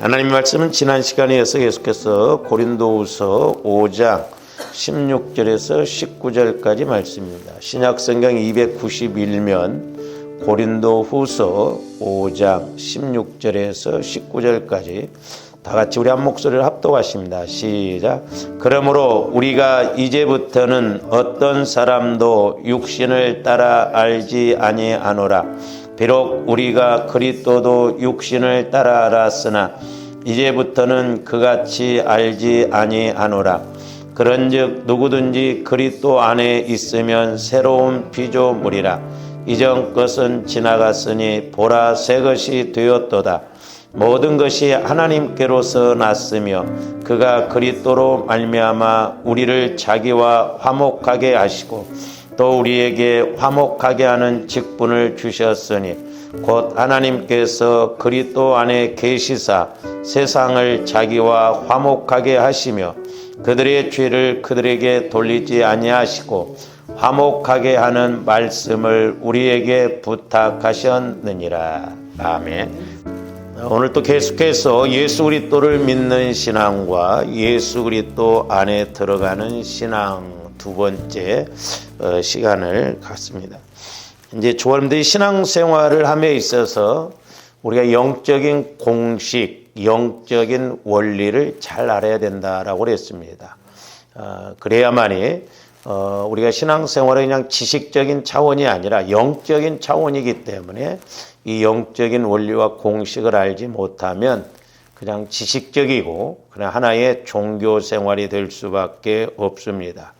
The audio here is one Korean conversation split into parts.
하나님 말씀은 지난 시간에 계속해서 고린도후서 5장 16절에서 19절까지 말씀입니다. 신약성경 291면 고린도후서 5장 16절에서 19절까지 다 같이 우리 한 목소리를 합독하십니다. 시작. 그러므로 우리가 이제부터는 어떤 사람도 육신을 따라 알지 아니하노라. 비록 우리가 그리스도도 육신을 따라 알았으나 이제부터는 그같이 알지 아니하노라. 그런즉 누구든지 그리스도 안에 있으면 새로운 피조물이라. 이전 것은 지나갔으니 보라 새 것이 되었도다. 모든 것이 하나님께로서 났으며 그가 그리스도로 말미암아 우리를 자기와 화목하게 하시고 또 우리에게 화목하게 하는 직분을 주셨으니 곧 하나님께서 그리스도 안에 계시사 세상을 자기와 화목하게 하시며 그들의 죄를 그들에게 돌리지 아니하시고 화목하게 하는 말씀을 우리에게 부탁하셨느니라. 아멘. 오늘 또 계속해서 예수 그리스도를 믿는 신앙과 예수 그리스도 안에 들어가는 신앙 두 번째 시간을 갖습니다. 이제 조원들이 신앙생활을 함에 있어서 우리가 영적인 공식, 영적인 원리를 잘 알아야 된다라고 그랬습니다. 그래야만이 우리가 신앙생활은 그냥 지식적인 차원이 아니라 영적인 차원이기 때문에 이 영적인 원리와 공식을 알지 못하면 그냥 지식적이고 그냥 하나의 종교 생활이 될 수밖에 없습니다.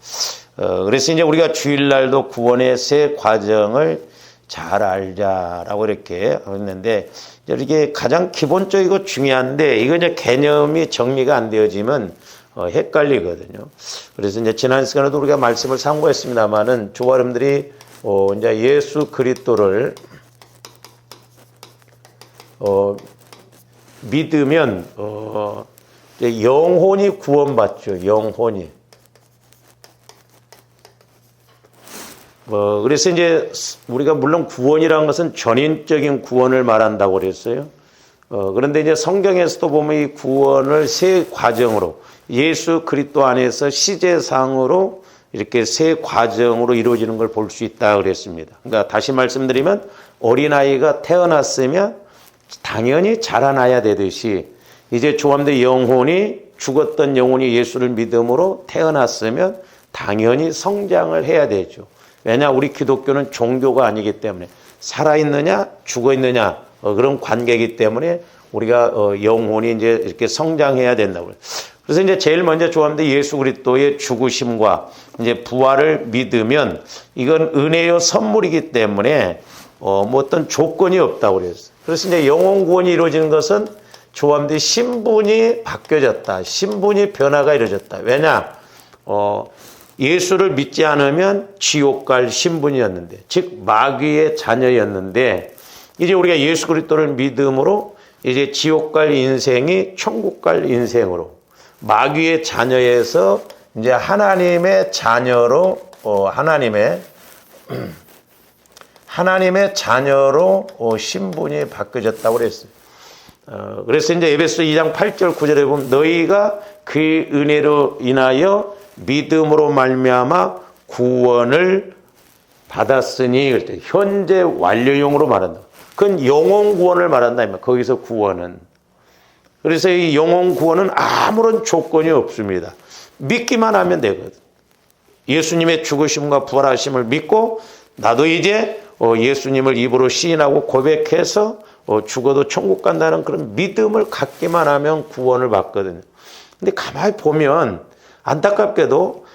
그래서 이제 우리가 주일날도 구원의 새 과정을 잘 알자라고 이렇게 했는데 이게 가장 기본적이고 중요한데 이거 이제 개념이 정리가 안 되어지면 헷갈리거든요. 그래서 이제 지난 시간에도 우리가 말씀을 참고했습니다만은 조아름들이 이제 예수 그리스도를 믿으면 영혼이 구원받죠. 영혼이. 그래서 이제 우리가 물론 구원이라는 것은 전인적인 구원을 말한다고 그랬어요. 그런데 이제 성경에서도 보면 이 구원을 세 과정으로 예수 그리스도 안에서 시제상으로 이렇게 세 과정으로 이루어지는 걸 볼 수 있다 그랬습니다. 그러니까 다시 말씀드리면 어린아이가 태어났으면 당연히 자라나야 되듯이 이제 조함대 영혼이 죽었던 영혼이 예수를 믿음으로 태어났으면 당연히 성장을 해야 되죠. 왜냐 우리 기독교는 종교가 아니기 때문에 살아있느냐 죽어있느냐 그런 관계이기 때문에 우리가 영혼이 이제 이렇게 성장해야 된다고요. 그래서 이제 제일 먼저 조함대 예수 그리스도의 죽으심과 이제 부활을 믿으면 이건 은혜의 선물이기 때문에 뭐 어떤 조건이 없다고 그랬어요. 그래서 이제 영혼 구원이 이루어지는 것은 조함대 신분이 바뀌어졌다. 신분이 변화가 이루어졌다. 왜냐? 예수를 믿지 않으면 지옥 갈 신분이었는데, 즉 마귀의 자녀였는데 이제 우리가 예수 그리스도를 믿음으로 이제 지옥 갈 인생이 천국 갈 인생으로 마귀의 자녀에서 이제 하나님의 자녀로 하나님의 자녀로 신분이 바뀌어졌다고 그랬어요. 그래서 이제 에베소 2장 8절 9절에 보면 너희가 그 은혜로 인하여 믿음으로 말미암아 구원을 받았으니 그럴 때 현재 완료형으로 말한다. 그건 영혼 구원을 말한다. 거기서 구원은. 그래서 이 영혼 구원은 아무런 조건이 없습니다. 믿기만 하면 되거든. 예수님의 죽으심과 부활하심을 믿고 나도 이제 예수님을 입으로 시인하고 고백해서 죽어도 천국 간다는 그런 믿음을 갖기만 하면 구원을 받거든요. 근데 가만히 보면 안타깝게도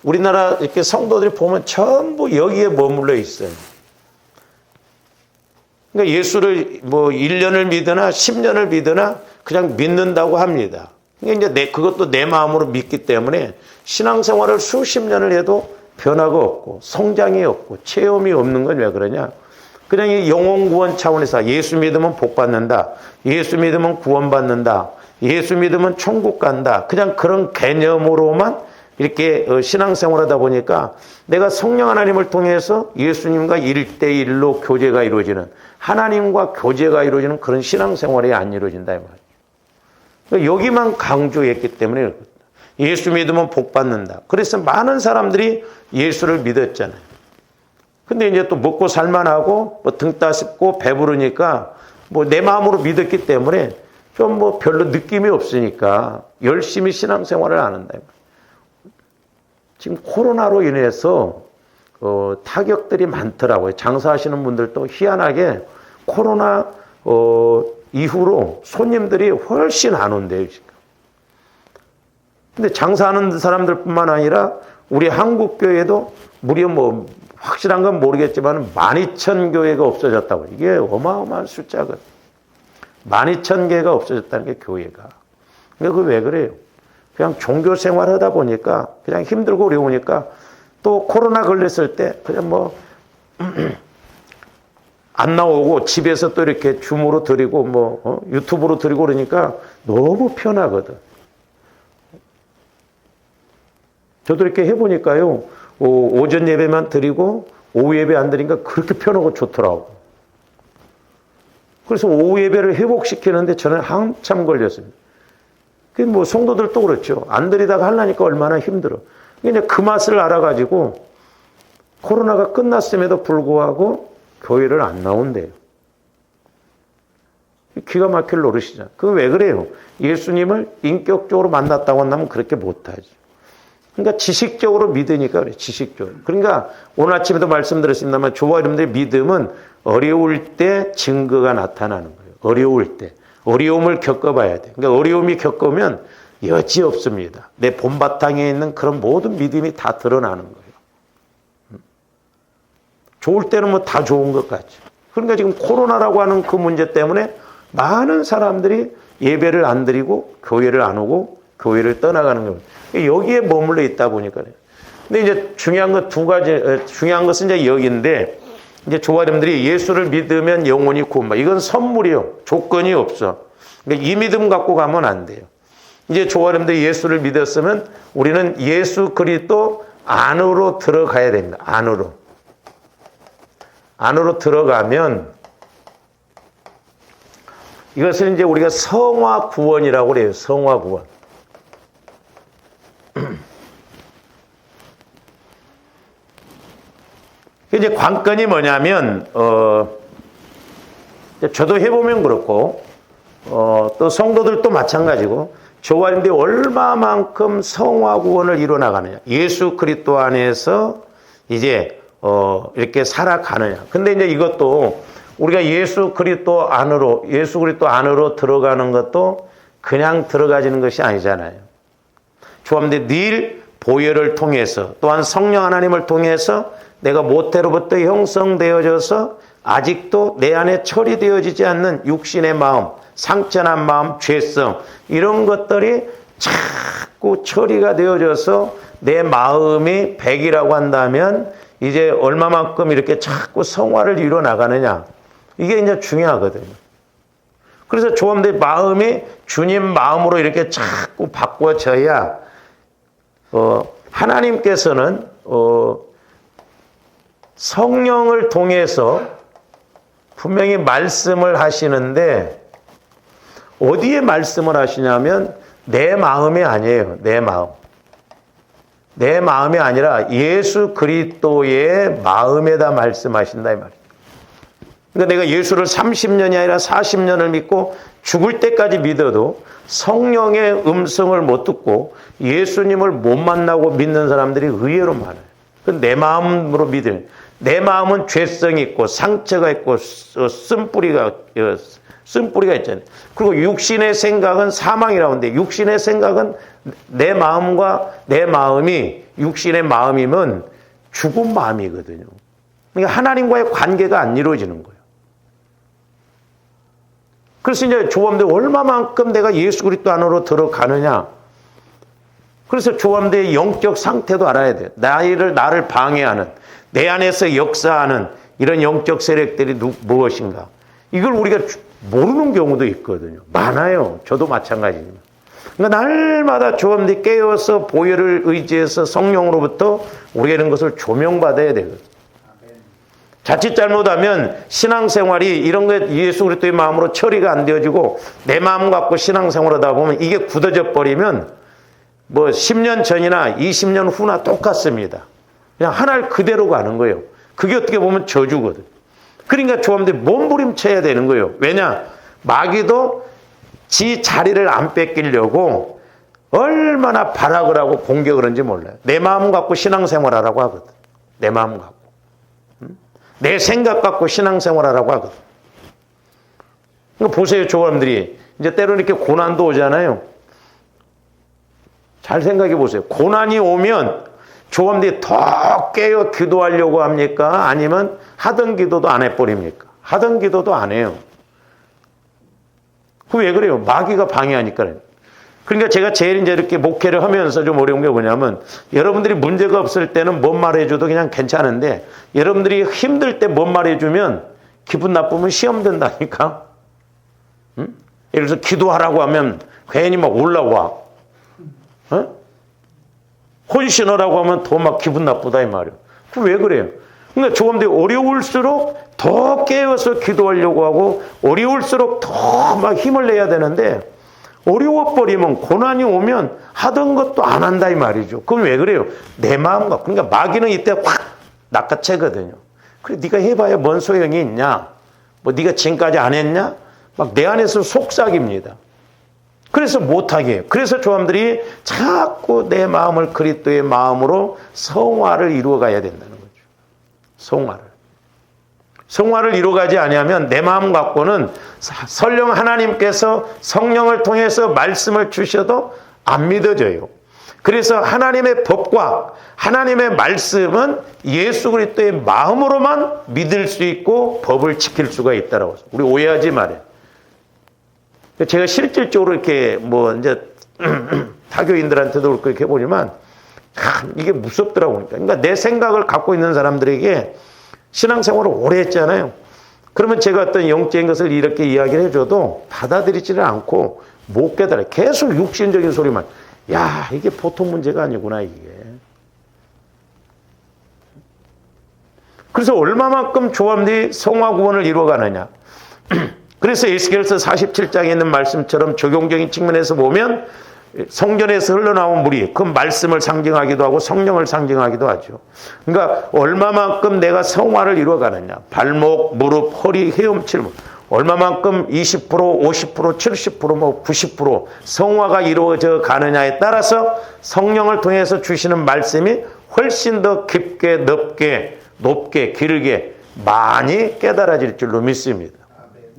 우리나라 이렇게 성도들이 보면 전부 여기에 머물러 있어요. 그러니까 예수를 뭐 1년을 믿으나 10년을 믿으나 그냥 믿는다고 합니다. 그러니까 이제 그것도 내 마음으로 믿기 때문에 신앙생활을 수십 년을 해도 변화가 없고 성장이 없고 체험이 없는 건 왜 그러냐? 그냥 이 영혼 구원 차원에서 예수 믿으면 복 받는다. 예수 믿으면 구원 받는다. 예수 믿으면 천국 간다. 그냥 그런 개념으로만 이렇게 신앙생활하다 보니까 내가 성령 하나님을 통해서 예수님과 1대1로 교제가 이루어지는, 하나님과 교제가 이루어지는 그런 신앙생활이 안 이루어진다 이 말이에요. 그러니까 여기만 강조했기 때문에 예수 믿으면 복 받는다. 그래서 많은 사람들이 예수를 믿었잖아요. 근데 이제 또 먹고 살만하고 뭐 등 따숩고 배부르니까 뭐 내 마음으로 믿었기 때문에 좀 뭐 별로 느낌이 없으니까 열심히 신앙생활을 안 한다. 지금 코로나로 인해서 타격들이 많더라고요. 장사하시는 분들도 희한하게 코로나 이후로 손님들이 훨씬 안 온대요, 지금. 근데 장사하는 사람들뿐만 아니라 우리 한국교회도 무려 뭐 확실한 건 모르겠지만 12,000교회가 없어졌다고. 이게 어마어마한 숫자거든. 12,000개가 없어졌다는 게 교회가. 그러니까 그게 왜 그래요? 그냥 종교 생활하다 보니까 그냥 힘들고 어려우니까 또 코로나 걸렸을 때 그냥 뭐 안 나오고 집에서 또 이렇게 줌으로 드리고 뭐 유튜브로 드리고 그러니까 너무 편하거든. 저도 이렇게 해보니까요. 오전 예배만 드리고 오후 예배 안 드리니까 그렇게 편하고 좋더라고. 그래서 오후 예배를 회복시키는데 저는 한참 걸렸습니다. 뭐 성도들도 그렇죠. 안 드리다가 하려니까 얼마나 힘들어. 이제 그 맛을 알아가지고 코로나가 끝났음에도 불구하고 교회를 안 나온대요. 기가 막힐 노릇이잖아. 그거 왜 그래요? 예수님을 인격적으로 만났다고 한다면 그렇게 못하지. 그러니까 지식적으로 믿으니까 그래, 지식적으로. 그러니까 오늘 아침에도 말씀드렸습니다만 저와 여러분들의 믿음은 어려울 때 증거가 나타나는 거예요. 어려울 때. 어려움을 겪어봐야 돼. 그러니까 어려움이 겪으면 여지 없습니다. 내 본바탕에 있는 그런 모든 믿음이 다 드러나는 거예요. 좋을 때는 뭐 다 좋은 것 같죠. 그러니까 지금 코로나라고 하는 그 문제 때문에 많은 사람들이 예배를 안 드리고 교회를 안 오고 교회를 떠나가는 거예요. 여기에 머물러 있다 보니까. 근데 이제 중요한 건 두 가지, 중요한 것은 이제 여기인데, 이제 조화님들이 예수를 믿으면 영원히 구원받아. 이건 선물이요. 조건이 없어. 그러니까 이 믿음 갖고 가면 안 돼요. 이제 조화님들이 예수를 믿었으면 우리는 예수 그리스도 안으로 들어가야 됩니다. 안으로. 안으로 들어가면 이것을 이제 우리가 성화 구원이라고 그래요. 성화 구원. 이제 관건이 뭐냐면, 저도 해보면 그렇고, 또 성도들도 마찬가지고, 저와 여러분들이 얼마만큼 성화 구원을 이뤄나가느냐. 예수 그리스도 안에서 이제, 이렇게 살아가느냐. 근데 이제 이것도 우리가 예수 그리스도 안으로 들어가는 것도 그냥 들어가지는 것이 아니잖아요. 저와 늘 보혈을 통해서 또한 성령 하나님을 통해서 내가 모태로부터 형성되어져서 아직도 내 안에 처리되어지지 않는 육신의 마음, 상처난 마음, 죄성 이런 것들이 자꾸 처리가 되어져서 내 마음이 100이라고 한다면 이제 얼마만큼 이렇게 자꾸 성화를 이뤄 나가느냐 이게 이제 중요하거든요. 그래서 조합들 마음이 주님 마음으로 이렇게 자꾸 바꿔져야 하나님께서는 성령을 통해서 분명히 말씀을 하시는데 어디에 말씀을 하시냐면 내 마음이 아니에요. 내 마음. 내 마음이 아니라 예수 그리스도의 마음에다 말씀하신다 이 말이에요. 그러니까 내가 예수를 30년이 아니라 40년을 믿고 죽을 때까지 믿어도 성령의 음성을 못 듣고 예수님을 못 만나고 믿는 사람들이 의외로 많아요. 내 마음으로 믿을. 내 마음은 죄성이 있고 상처가 있고 쓴뿌리가 있잖아요. 그리고 육신의 생각은 사망이라고 하는데 육신의 생각은 내 마음과 내 마음이 육신의 마음이면 죽은 마음이거든요. 그러니까 하나님과의 관계가 안 이루어지는 거예요. 그래서 이제 조범들 얼마만큼 내가 예수 그리스도 안으로 들어가느냐. 그래서 조범들의 영적 상태도 알아야 돼요. 나를 방해하는 내 안에서 역사하는 이런 영적 세력들이 무엇인가. 이걸 우리가 모르는 경우도 있거든요. 많아요. 저도 마찬가지입니다. 그러니까 날마다 조합들이 깨어서 보혈을 의지해서 성령으로부터 우리가 이런 것을 조명받아야 되거든요. 자칫 잘못하면 신앙생활이 이런 게 예수 그리스도의 마음으로 처리가 안 되어지고 내 마음 갖고 신앙생활하다 보면 이게 굳어져 버리면 뭐 10년 전이나 20년 후나 똑같습니다. 그냥 하나를 그대로 가는 거예요. 그게 어떻게 보면 저주거든. 그러니까 조합들이 몸부림쳐야 되는 거예요. 왜냐? 마귀도 지 자리를 안 뺏기려고 얼마나 발악을 하고 공격을 하는지 몰라요. 내 마음 갖고 신앙생활하라고 하거든. 내 마음 갖고. 내 생각 갖고 신앙생활하라고 하거든. 그러니까 보세요, 조감들이. 이제 때로는 이렇게 고난도 오잖아요. 잘 생각해 보세요. 고난이 오면 조감들이 더 깨어 기도하려고 합니까? 아니면 하던 기도도 안 해버립니까? 하던 기도도 안 해요. 그 왜 그래요? 마귀가 방해하니까요. 그러니까 제가 제일 이제 이렇게 목회를 하면서 좀 어려운 게 뭐냐면 여러분들이 문제가 없을 때는 뭔 말해줘도 그냥 괜찮은데 여러분들이 힘들 때 뭔 말해주면 기분 나쁘면 시험 된다니까. 응? 예를 들어서 기도하라고 하면 괜히 막 올라와. 어? 혼신하라고 하면 더 막 기분 나쁘다 이 말이에요. 그 왜 그래요? 그러니까 조금더 어려울수록 더 깨어서 기도하려고 하고 어려울수록 더 막 힘을 내야 되는데 어려워버리면 고난이 오면 하던 것도 안 한다 이 말이죠. 그럼 왜 그래요? 내 마음과 그러니까 마귀는 이때 확 낚아채거든요. 그래 네가 해봐야 뭔 소용이 있냐? 뭐 네가 지금까지 안 했냐? 막 내 안에서 속삭입니다. 그래서 못하게 해요. 그래서 조함들이 자꾸 내 마음을 그리스도의 마음으로 성화를 이루어가야 된다는 거죠. 성화를 이루어가지 아니하면 내 마음 갖고는 설령 하나님께서 성령을 통해서 말씀을 주셔도 안 믿어져요. 그래서 하나님의 법과 하나님의 말씀은 예수 그리스도의 마음으로만 믿을 수 있고 법을 지킬 수가 있다라고. 우리 오해하지 말아요. 제가 실질적으로 이렇게 뭐 이제 타교인들한테도 그렇게 보지만 이게 무섭더라고요. 그러니까 내 생각을 갖고 있는 사람들에게 신앙생활을 오래 했잖아요. 그러면 제가 어떤 영적인 것을 이렇게 이야기를 해줘도 받아들이지를 않고 못 깨달아요. 계속 육신적인 소리만. 야, 이게 보통 문제가 아니구나, 이게. 그래서 얼마만큼 조함들이 성화구원을 이루어가느냐. 그래서 에스겔서 47장에 있는 말씀처럼 적용적인 측면에서 보면 성전에서 흘러나온 물이 그 말씀을 상징하기도 하고 성령을 상징하기도 하죠. 그러니까 얼마만큼 내가 성화를 이루어가느냐. 발목, 무릎, 허리, 헤엄칠 얼마만큼 20%, 50%, 70%, 뭐 90% 성화가 이루어져 가느냐에 따라서 성령을 통해서 주시는 말씀이 훨씬 더 깊게, 높게, 길게 많이 깨달아질 줄로 믿습니다.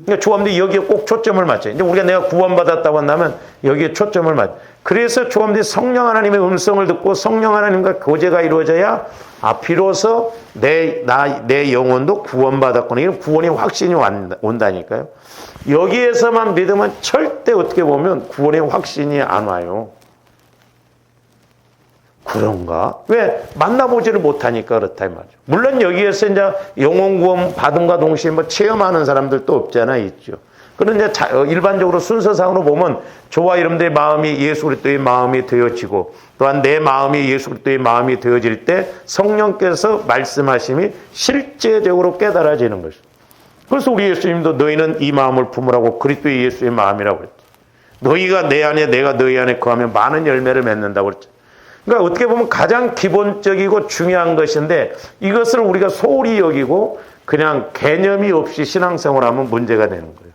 그러니까 조함들이 여기에 꼭 초점을 맞춰요. 이제 우리가 내가 구원받았다고 한다면 여기에 초점을 맞춰요. 그래서 조함들이 성령 하나님의 음성을 듣고 성령 하나님과 교제가 이루어져야 비로소 내 영혼도 구원받았구나. 이런 구원의 확신이 온다니까요. 여기에서만 믿으면 절대 어떻게 보면 구원의 확신이 안 와요. 그런가? 왜? 만나보지를 못하니까 그렇다 이 말이죠. 물론 여기에서 이제 영혼 구원 받음과 동시에 뭐 체험하는 사람들도 없잖아 있죠. 그런데 일반적으로 순서상으로 보면 저와 여러분들의 마음이 예수 그리스도의 마음이 되어지고 또한 내 마음이 예수 그리스도의 마음이 되어질 때 성령께서 말씀하심이 실제적으로 깨달아지는 것이죠. 그래서 우리 예수님도 너희는 이 마음을 품으라고 그리스도의 예수의 마음이라고 했죠. 너희가 내 안에 내가 너희 안에 거하면 많은 열매를 맺는다고 그랬죠. 그러니까 어떻게 보면 가장 기본적이고 중요한 것인데 이것을 우리가 소홀히 여기고 그냥 개념이 없이 신앙생활하면 문제가 되는 거예요.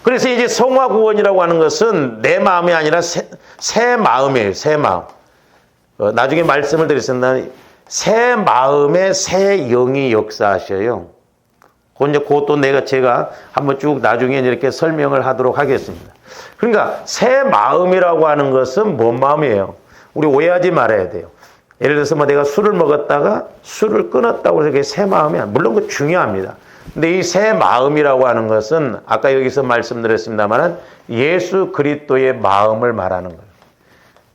그래서 이제 성화구원이라고 하는 것은 내 마음이 아니라 새 마음이에요. 새 마음. 나중에 말씀을 드렸습니다. 새 마음에 새 영이 역사하셔요. 그것도 제가 한번 쭉 나중에 이렇게 설명을 하도록 하겠습니다. 그러니까 새 마음이라고 하는 것은 뭔 마음이에요? 우리 오해하지 말아야 돼요. 예를 들어서 뭐 내가 술을 먹었다가 술을 끊었다고 해서 그게 새 마음이 아니야. 물론 그거 중요합니다. 근데 이 새 마음이라고 하는 것은 아까 여기서 말씀드렸습니다만 예수 그리스도의 마음을 말하는 거예요.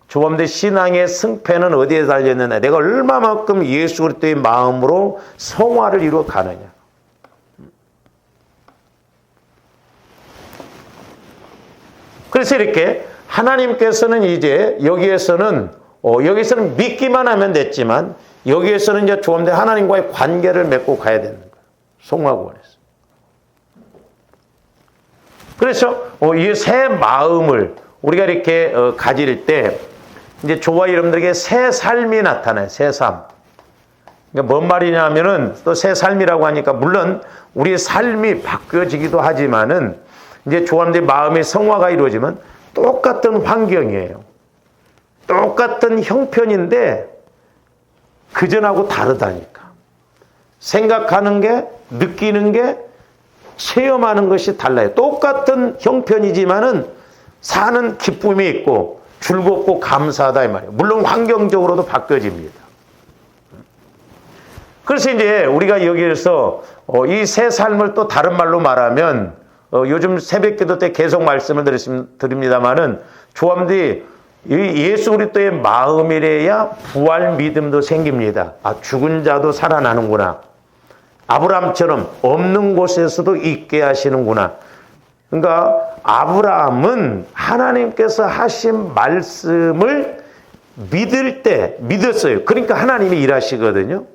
조범대 신앙의 승패는 어디에 달렸느냐. 내가 얼마만큼 예수 그리스도의 마음으로 성화를 이루어 가느냐. 그래서 이렇게 하나님께서는 이제 여기에서는 믿기만 하면 됐지만 여기에서는 이제 조금더 하나님과의 관계를 맺고 가야 되는 거예요. 성화구원에서. 그래서 이 새 마음을 우리가 이렇게 가질 때 이제 저와 여러분들에게 새 삶이 나타나요. 새 삶. 그러니까 뭔 말이냐면은 또 새 삶이라고 하니까 물론 우리의 삶이 바뀌어지기도 하지만은 이제 조합들 마음의 성화가 이루어지면 똑같은 환경이에요. 똑같은 형편인데 그전하고 다르다니까. 생각하는 게, 느끼는 게, 체험하는 것이 달라요. 똑같은 형편이지만은 사는 기쁨이 있고 즐겁고 감사하다 이 말이에요. 물론 환경적으로도 바뀌어집니다. 그래서 이제 우리가 여기에서 이 새 삶을 또 다른 말로 말하면 요즘 새벽기도 때 계속 말씀을 드립니다마는 조함들이 예수 그리스도의 마음이래야 부활 믿음도 생깁니다. 아, 죽은 자도 살아나는구나. 아브라함처럼 없는 곳에서도 있게 하시는구나. 그러니까 아브라함은 하나님께서 하신 말씀을 믿을 때 믿었어요. 그러니까 하나님이 일하시거든요.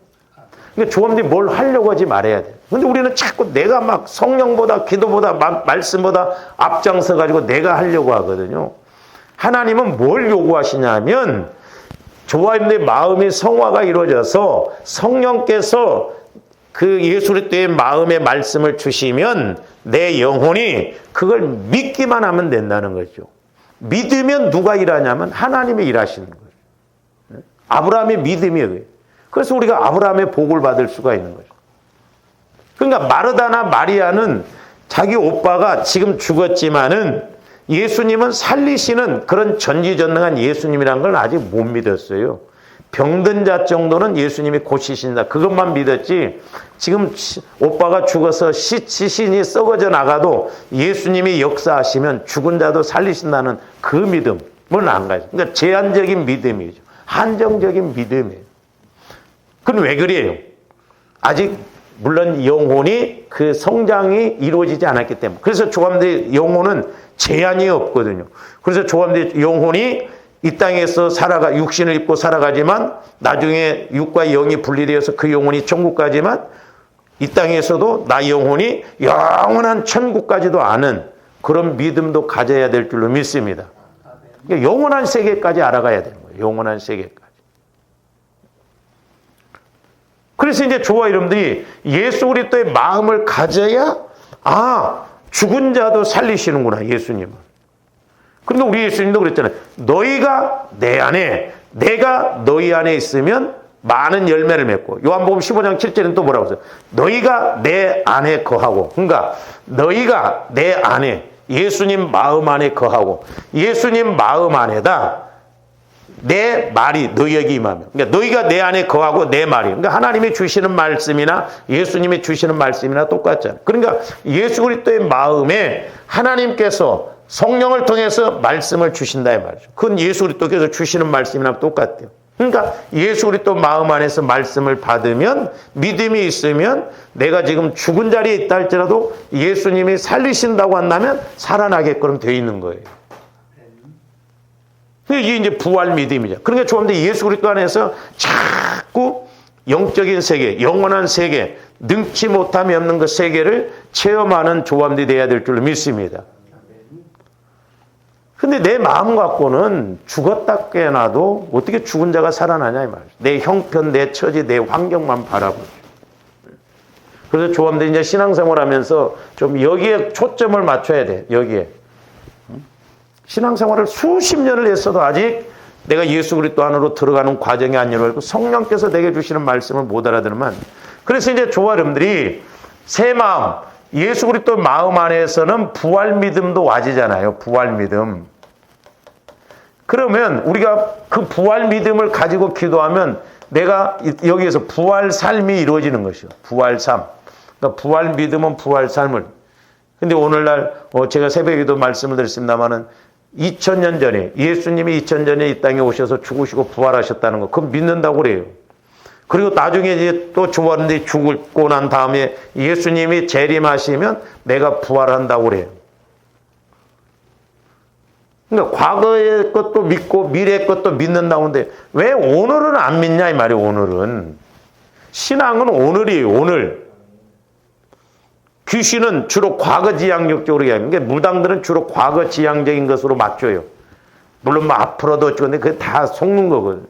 그러니까 조함들이 뭘 하려고 하지 말아야 돼요. 근데 우리는 자꾸 내가 막 성령보다 기도보다 말씀보다 앞장서 가지고 내가 하려고 하거든요. 하나님은 뭘 요구하시냐면 저와 여러분의 마음의 성화가 이루어져서 성령께서 그 예수 그리스도의 마음의 말씀을 주시면 내 영혼이 그걸 믿기만 하면 된다는 거죠. 믿으면 누가 일하냐면 하나님이 일하시는 거예요. 아브라함의 믿음이에요. 그래서 우리가 아브라함의 복을 받을 수가 있는 거죠. 그러니까 마르다나 마리아는 자기 오빠가 지금 죽었지만은 예수님은 살리시는 그런 전지전능한 예수님이라는 걸 아직 못 믿었어요. 병든 자 정도는 예수님이 고치신다. 그것만 믿었지 지금 오빠가 죽어서 시신이 썩어져 나가도 예수님이 역사하시면 죽은 자도 살리신다는 그 믿음은 안 가요. 그러니까 제한적인 믿음이죠. 한정적인 믿음이에요. 그건 왜 그래요? 아직 물론 영혼이 그 성장이 이루어지지 않았기 때문에. 그래서 조감대 영혼은 제한이 없거든요. 그래서 조감대 영혼이 이 땅에서 육신을 입고 살아가지만 나중에 육과 영이 분리되어서 그 영혼이 천국 가지만 이 땅에서도 나 영혼이 영원한 천국까지도 아는 그런 믿음도 가져야 될 줄로 믿습니다. 그러니까 영원한 세계까지 알아가야 되는 거예요. 영원한 세계까지. 그래서 이제 저와 여러분들이 예수 그리스도의 마음을 가져야 죽은 자도 살리시는구나, 예수님은. 그런데 우리 예수님도 그랬잖아요. 너희가 내 안에, 내가 너희 안에 있으면 많은 열매를 맺고. 요한복음 15장 7절에는 또 뭐라고 했어요? 너희가 내 안에 거하고. 그러니까 너희가 내 안에, 예수님 마음 안에 거하고 예수님 마음 안에다 내 말이 너희에게 임하며. 그러니까 너희가 내 안에 거하고 내 말이. 그러니까 하나님이 주시는 말씀이나 예수님이 주시는 말씀이나 똑같잖아요. 그러니까 예수 그리스도의 마음에 하나님께서 성령을 통해서 말씀을 주신다 이 말이죠. 그건 예수 그리스도께서 주시는 말씀이랑 똑같아요. 그러니까 예수 그리스도 마음 안에서 말씀을 받으면 믿음이 있으면 내가 지금 죽은 자리에 있다 할지라도 예수님이 살리신다고 한다면 살아나게끔 되어 있는 거예요. 이게 이제 부활 믿음이죠. 그러니까 조금더 예수 그리스도 안에서 자꾸 영적인 세계, 영원한 세계, 능치 못함이 없는 그 세계를 체험하는 조함들이 돼야 될 줄로 믿습니다. 근데 내 마음 갖고는 죽었다 깨어나도 어떻게 죽은 자가 살아나냐 이 말이죠. 내 형편, 내 처지, 내 환경만 바라보죠. 그래서 조함들이 이제 신앙생활하면서 좀 여기에 초점을 맞춰야 돼. 여기에. 신앙생활을 수십 년을 했어도 아직 내가 예수 그리스도 안으로 들어가는 과정이 안 이루어지고 성령께서 내게 주시는 말씀을 못 알아들으면, 그래서 이제 저와 여러분들이 새 마음, 예수 그리스도 마음 안에서는 부활 믿음도 와지잖아요. 부활 믿음. 그러면 우리가 그 부활 믿음을 가지고 기도하면 내가 여기에서 부활 삶이 이루어지는 것이요. 부활 삶. 그러니까 부활 믿음은 부활 삶을. 근데 오늘날 제가 새벽에도 말씀을 드렸습니다마는 2000년 전에 예수님이 2000년 전에 이 땅에 오셔서 죽으시고 부활하셨다는 거, 그건 믿는다고 그래요. 그리고 나중에 이제 또 조원들이 죽고 난 다음에 예수님이 재림하시면 내가 부활한다고 그래요. 그러니까 과거의 것도 믿고 미래의 것도 믿는다는데 왜 오늘은 안 믿냐 이 말이에요. 오늘은. 신앙은 오늘이에요. 오늘. 귀신은 주로 과거 지향적으로 해요. 그러니까 무당들은 주로 과거 지향적인 것으로 맞춰요. 물론 뭐 앞으로도 어쩌고 근데 그게 다 속는 거거든.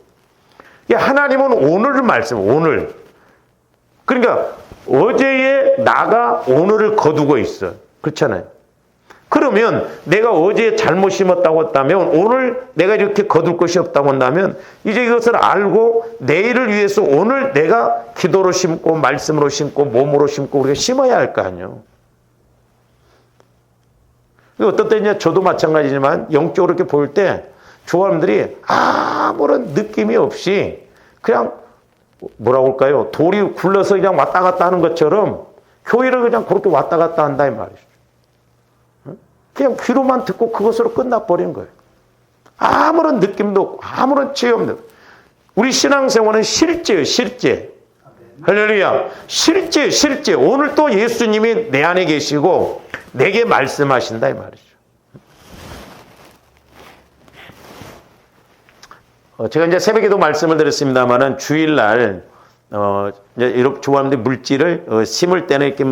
하나님은 오늘을 말씀, 오늘. 그러니까 어제의 나가 오늘을 거두고 있어. 그렇잖아요. 그러면 내가 어제 잘못 심었다고 했다면 오늘 내가 이렇게 거둘 것이 없다고 한다면 이제 이것을 알고 내일을 위해서 오늘 내가 기도로 심고 말씀으로 심고 몸으로 심고 우리가 심어야 할 거 아니에요. 어떤 때냐 저도 마찬가지지만 영적으로 이렇게 볼 때 조합원들이 아무런 느낌이 없이 그냥 뭐라고 할까요? 돌이 굴러서 그냥 왔다 갔다 하는 것처럼 교회를 그냥 그렇게 왔다 갔다 한다 이 말이죠. 그냥 귀로만 듣고 그것으로 끝나버린 거예요. 아무런 느낌도 없고 아무런 체험도 없고. 우리 신앙생활은 실제예요. 실제. 할렐루야. 실제. 오늘 또 예수님이 내 안에 계시고 내게 말씀하신다 이 말이죠. 제가 이제 새벽에도 말씀을 드렸습니다만은 주일날 이제 이렇게 조합원들 물질을 심을 때는 이렇게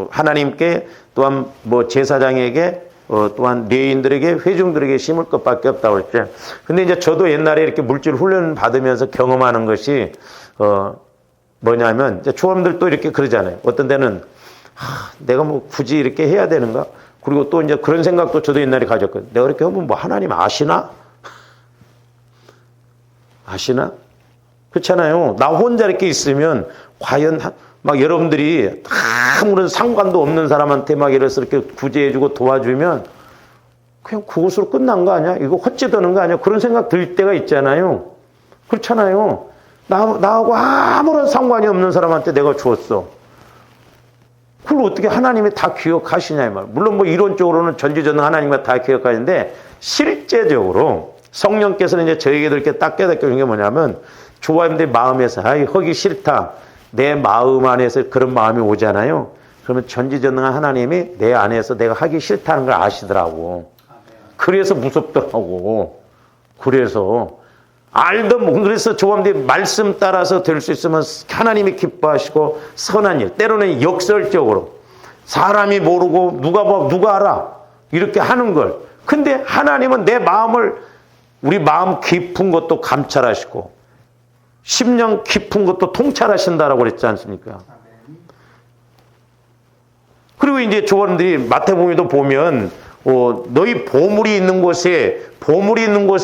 하나님께 또한 제사장에게 또한 레인들에게 회중들에게 심을 것밖에 없다고 했죠. 근데 이제 저도 옛날에 이렇게 물질 훈련 받으면서 경험하는 것이 뭐냐면 이제 조합원들도 이렇게 그러잖아요. 어떤 데는 내가 굳이 이렇게 해야 되는가? 그리고 또 이제 그런 생각도 저도 옛날에 가졌거든요. 내가 이렇게 하면 하나님 아시나? 아시나? 그렇잖아요. 나 혼자 이렇게 있으면 과연 막 여러분들이 아무런 상관도 없는 사람한테 막 이렇게 구제해주고 도와주면 그냥 그것으로 끝난 거 아니야? 이거 헛짓하는 거 아니야? 그런 생각 들 때가 있잖아요. 그렇잖아요. 나하고 아무런 상관이 없는 사람한테 내가 주었어. 그걸 어떻게 하나님이 다 기억하시냐 이 말. 물론 이론적으로는 전지전능 하나님과 다 기억하는데 실제적으로 성령께서는 이제 저에게도 이렇게 딱 깨닫게 주는 게 뭐냐면 조합원들의 마음에서 하기 싫다. 내 마음 안에서 그런 마음이 오잖아요. 그러면 전지전능한 하나님이 내 안에서 내가 하기 싫다는 걸 아시더라고. 그래서 무섭더라고. 그래서 그래서 조합원들이 말씀 따라서 될 수 있으면 하나님이 기뻐하시고 선한 일, 때로는 역설적으로 사람이 모르고 누가 알아 이렇게 하는 걸. 근데 하나님은 내 마음을 우리 마음 깊은 것도 감찰하시고 심령 깊은 것도 통찰하신다라고 그랬지 않습니까? 그리고 이제 조원들이 마태복음에도 보면 너희 보물이 있는 곳에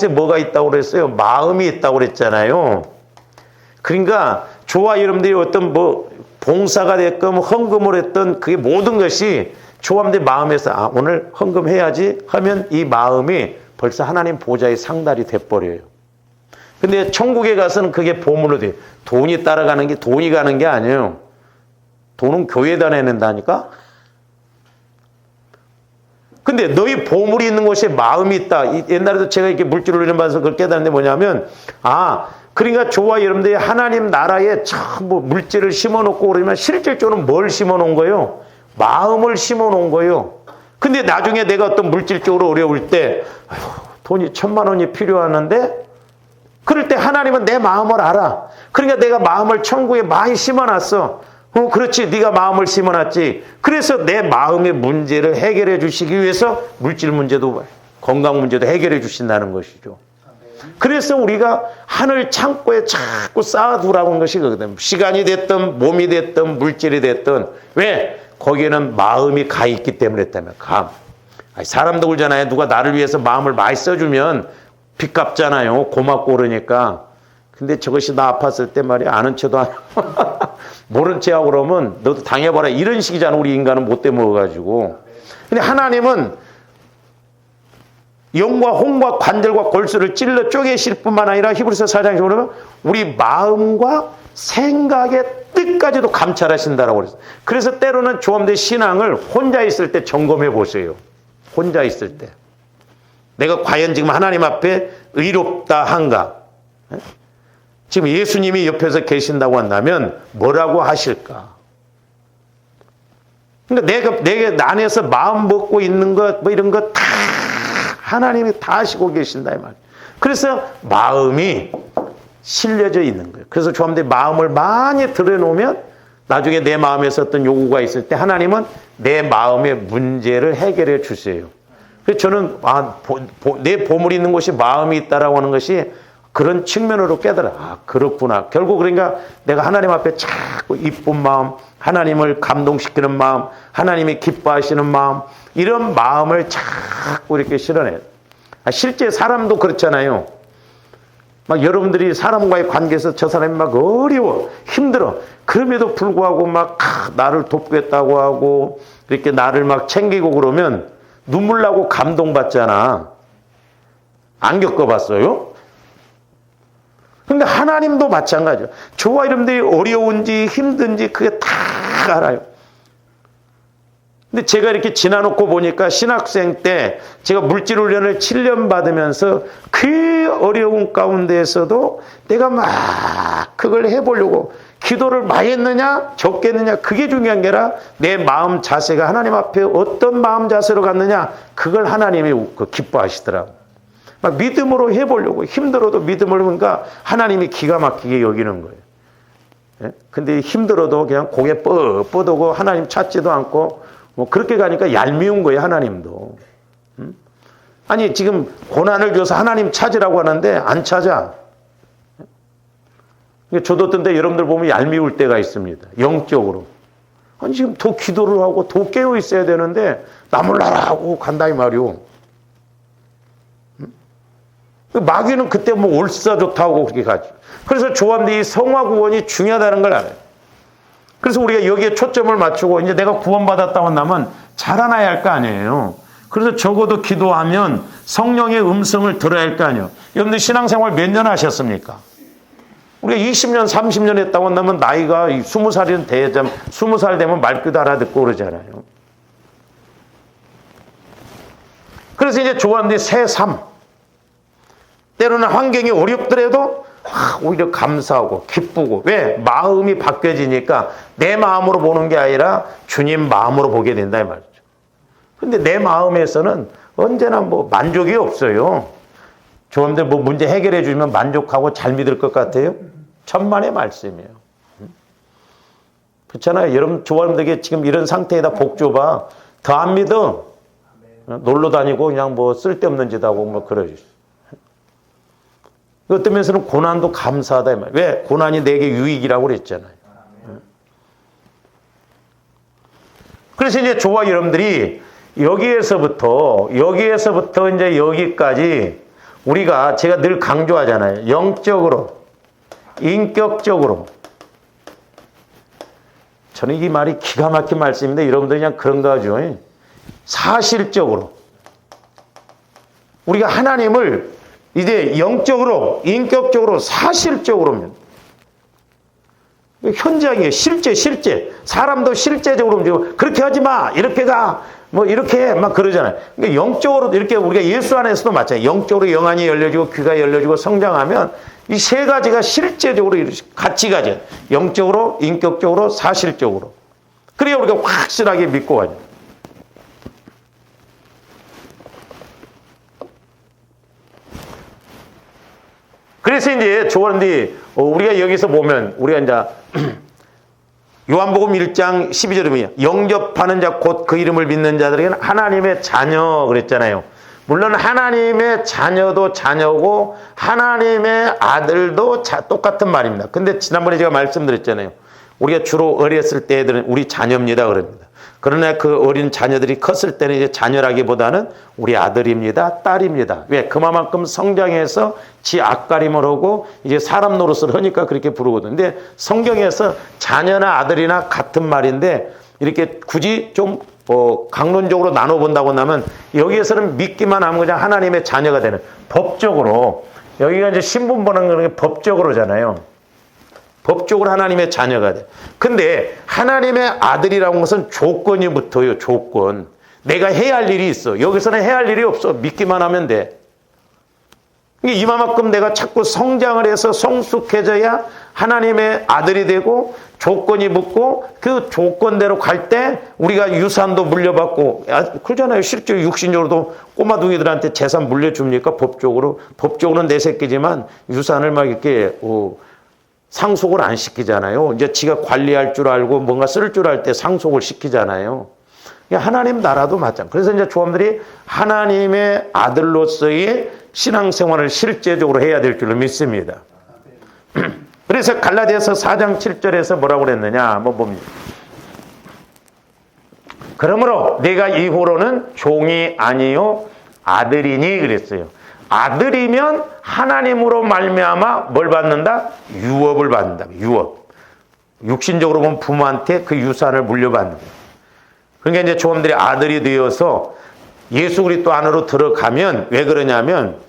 뭐가 있다고 그랬어요? 마음이 있다고 그랬잖아요. 그러니까 저와 여러분들이 어떤 봉사가 됐건 헌금을 했던 그게 모든 것이 조합원들 마음에서 오늘 헌금해야지 하면 이 마음이 벌써 하나님 보좌의 상달이 돼버려요. 근데 천국에 가서는 그게 보물로 돼요. 돈이 가는 게 아니에요. 돈은 교회에다 내는다니까? 근데 너희 보물이 있는 곳에 마음이 있다. 옛날에도 제가 이렇게 물질을 훈련받아서 그걸 깨달았는데 뭐냐면, 그러니까 저와 여러분들이 하나님 나라에 참 물질을 심어 놓고 그러면 실질적으로 뭘 심어 놓은 거예요? 마음을 심어 놓은 거예요. 근데 나중에 내가 어떤 물질적으로 어려울 때, 돈이 1,000만 원이 필요하는데, 그럴 때 하나님은 내 마음을 알아. 그러니까 내가 마음을 천국에 많이 심어놨어. 그렇지. 네가 마음을 심어놨지. 그래서 내 마음의 문제를 해결해 주시기 위해서 물질 문제도 건강 문제도 해결해 주신다는 것이죠. 그래서 우리가 하늘 창고에 자꾸 쌓아두라고 한 것이 그거거든. 시간이 됐든 몸이 됐든 물질이 됐든. 왜? 거기에는 마음이 가 있기 때문에 했다면. 사람도 그러잖아요. 누가 나를 위해서 마음을 많이 써주면 빚 갚잖아요. 고맙고 그러니까. 근데 저것이 나 아팠을 때 말이야. 아는 척도 안 하고 모른 척하고 그러면 너도 당해봐라. 이런 식이잖아. 우리 인간은 못돼 먹어가지고. 근데 하나님은 영과 홍과 관절과 골수를 찔러 쪼개실 뿐만 아니라 히브리서 4장에 보면 우리 마음과 생각의 뜻까지도 감찰하신다라고 그랬어요. 그래서 때로는 조합원들의 신앙을 혼자 있을 때 점검해 보세요. 혼자 있을 때. 내가 과연 지금 하나님 앞에 의롭다 한가? 지금 예수님이 옆에서 계신다고 한다면 뭐라고 하실까? 그러니까 내가 안에서 마음 먹고 있는 것, 이런 것 다 하나님이 다 아시고 계신다 이 말이에요. 그래서 마음이 실려져 있는 거예요. 그래서 조합들이 마음을 많이 드러놓으면 나중에 내 마음에서 어떤 요구가 있을 때 하나님은 내 마음의 문제를 해결해 주세요. 그래서 저는 내 보물이 있는 곳이 마음이 있다라고 하는 것이 그런 측면으로 깨달아. 그렇구나. 결국 그러니까 내가 하나님 앞에 자꾸 이쁜 마음, 하나님을 감동시키는 마음, 하나님이 기뻐하시는 마음, 이런 마음을 자꾸 이렇게 실어내요. 실제 사람도 그렇잖아요. 막 여러분들이 사람과의 관계에서 저 사람이 막 어려워, 힘들어. 그럼에도 불구하고 막 나를 돕겠다고 하고 이렇게 나를 막 챙기고 그러면 눈물 나고 감동받잖아. 안 겪어봤어요? 근데 하나님도 마찬가지예요. 저와 여러분들이 어려운지 힘든지 그게 다 알아요. 근데 제가 이렇게 지나놓고 보니까 신학생 때 제가 물질훈련을 7년 받으면서 그 어려운 가운데에서도 내가 막 그걸 해보려고 기도를 많이 했느냐 적게 했느냐 그게 중요한 게 아니라 내 마음 자세가 하나님 앞에 어떤 마음 자세로 갔느냐 그걸 하나님이 기뻐하시더라고요. 막 믿음으로 해보려고 힘들어도 믿음으로 하니까 하나님이 기가 막히게 여기는 거예요. 예? 근데 힘들어도 그냥 고개 뻗어고 하나님 찾지도 않고 뭐 그렇게 가니까 얄미운 거예요. 하나님도. 아니 지금 고난을 줘서 하나님 찾으라고 하는데 안 찾아. 저도 어떤 때 여러분들 보면 얄미울 때가 있습니다. 영적으로. 아니 지금 더 기도를 하고 더 깨어 있어야 되는데 나 몰라라 하고 간다 이 말이오. 마귀는 그때 뭐 올싸 좋다고 그렇게 가죠. 그래서 조합들이 성화 구원이 중요하다는 걸 알아요. 그래서 우리가 여기에 초점을 맞추고 이제 내가 구원받았다고 한다면 자라나야 할 거 아니에요. 그래서 적어도 기도하면 성령의 음성을 들어야 할 거 아니에요. 여러분들 신앙생활 몇 년 하셨습니까? 우리가 20년, 30년 했다고 한다면 나이가 20살이면 되자 20살 되면 말귀도 알아듣고 그러잖아요. 그래서 이제 조합들이 새 삶. 때로는 환경이 어렵더라도 오히려 감사하고 기쁘고 왜? 마음이 바뀌어지니까 내 마음으로 보는 게 아니라 주님 마음으로 보게 된다 이 말이죠. 근데 내 마음에서는 언제나 뭐 만족이 없어요. 조합들 뭐 문제 해결해 주면 만족하고 잘 믿을 것 같아요? 천만의 말씀이에요. 그렇잖아요. 여러분 조합들에게 지금 이런 상태에다 복 줘봐. 더 안 믿어. 놀러 다니고 그냥 뭐 쓸데없는 짓 하고 뭐 그러지. 어떤 면에서는 고난도 감사하다 이 말이에요. 왜? 고난이 내게 유익이라고 그랬잖아요. 그래서 이제 저와 여러분들이 여기에서부터 이제 여기까지 우리가 제가 늘 강조하잖아요. 영적으로, 인격적으로. 저는 이 말이 기가 막힌 말씀인데 여러분들 그냥 그런가 하죠. 사실적으로. 우리가 하나님을 이제 영적으로, 인격적으로, 사실적으로면 현장이에요. 실제. 사람도 실제적으로 움직이고 그렇게 하지 마. 이렇게 가. 뭐 이렇게 막 그러잖아요. 그러니까 영적으로 이렇게 우리가 예수 안에서도 마찬가지예요. 영적으로 영안이 열려지고 귀가 열려지고 성장하면 이 세 가지가 실제적으로 같이 가죠. 영적으로, 인격적으로, 사실적으로. 그래야 우리가 확실하게 믿고 가죠. 그래서 이제 조원디 우리가 여기서 보면 우리가 이제 요한복음 1장 12절에 보면 영접하는 자 곧 그 이름을 믿는 자들에게는 하나님의 자녀 그랬잖아요. 물론 하나님의 자녀도 자녀고 하나님의 아들도 똑같은 말입니다. 근데 지난번에 제가 말씀드렸잖아요. 우리가 주로 어렸을 때 애들은 우리 자녀입니다 그럽니다. 그러나 그 어린 자녀들이 컸을 때는 이제 자녀라기보다는 우리 아들입니다, 딸입니다. 왜? 그만큼 성장해서 지 앞가림을 하고 이제 사람 노릇을 하니까 그렇게 부르거든요. 근데 성경에서 자녀나 아들이나 같은 말인데 이렇게 굳이 좀 강론적으로 나눠본다고 하면 여기에서는 믿기만 하면 그냥 하나님의 자녀가 되는 법적으로 여기가 이제 신분 보는 게 법적으로잖아요. 법적으로 하나님의 자녀가 돼. 근데 하나님의 아들이라는 것은 조건이 붙어요. 조건. 내가 해야 할 일이 있어. 여기서는 해야 할 일이 없어. 믿기만 하면 돼. 이만큼 내가 자꾸 성장을 해서 성숙해져야 하나님의 아들이 되고 조건이 붙고 그 조건대로 갈 때 우리가 유산도 물려받고, 그러잖아요. 실제로 육신적으로도 꼬마둥이들한테 재산 물려줍니까? 법적으로. 법적으로는 내 새끼지만 유산을 막 이렇게 상속을 안 시키잖아요. 이제 지가 관리할 줄 알고 뭔가 쓸 줄 알 때 상속을 시키잖아요. 하나님 나라도 마찬가지. 그래서 이제 조함들이 하나님의 아들로서의 신앙생활을 실제적으로 해야 될 줄로 믿습니다. 그래서 갈라디아서 4장 7절에서 뭐라고 그랬느냐 한번 봅니다. 그러므로 내가 이후로는 종이 아니요 아들이니 그랬어요. 아들이면 하나님으로 말미암아 뭘 받는다? 유업을 받는다. 유업. 육신적으로 보면 부모한테 그 유산을 물려받는 거예요. 그러니까 이제 조함들이 아들이 되어서 예수 그리스도 안으로 들어가면, 왜 그러냐면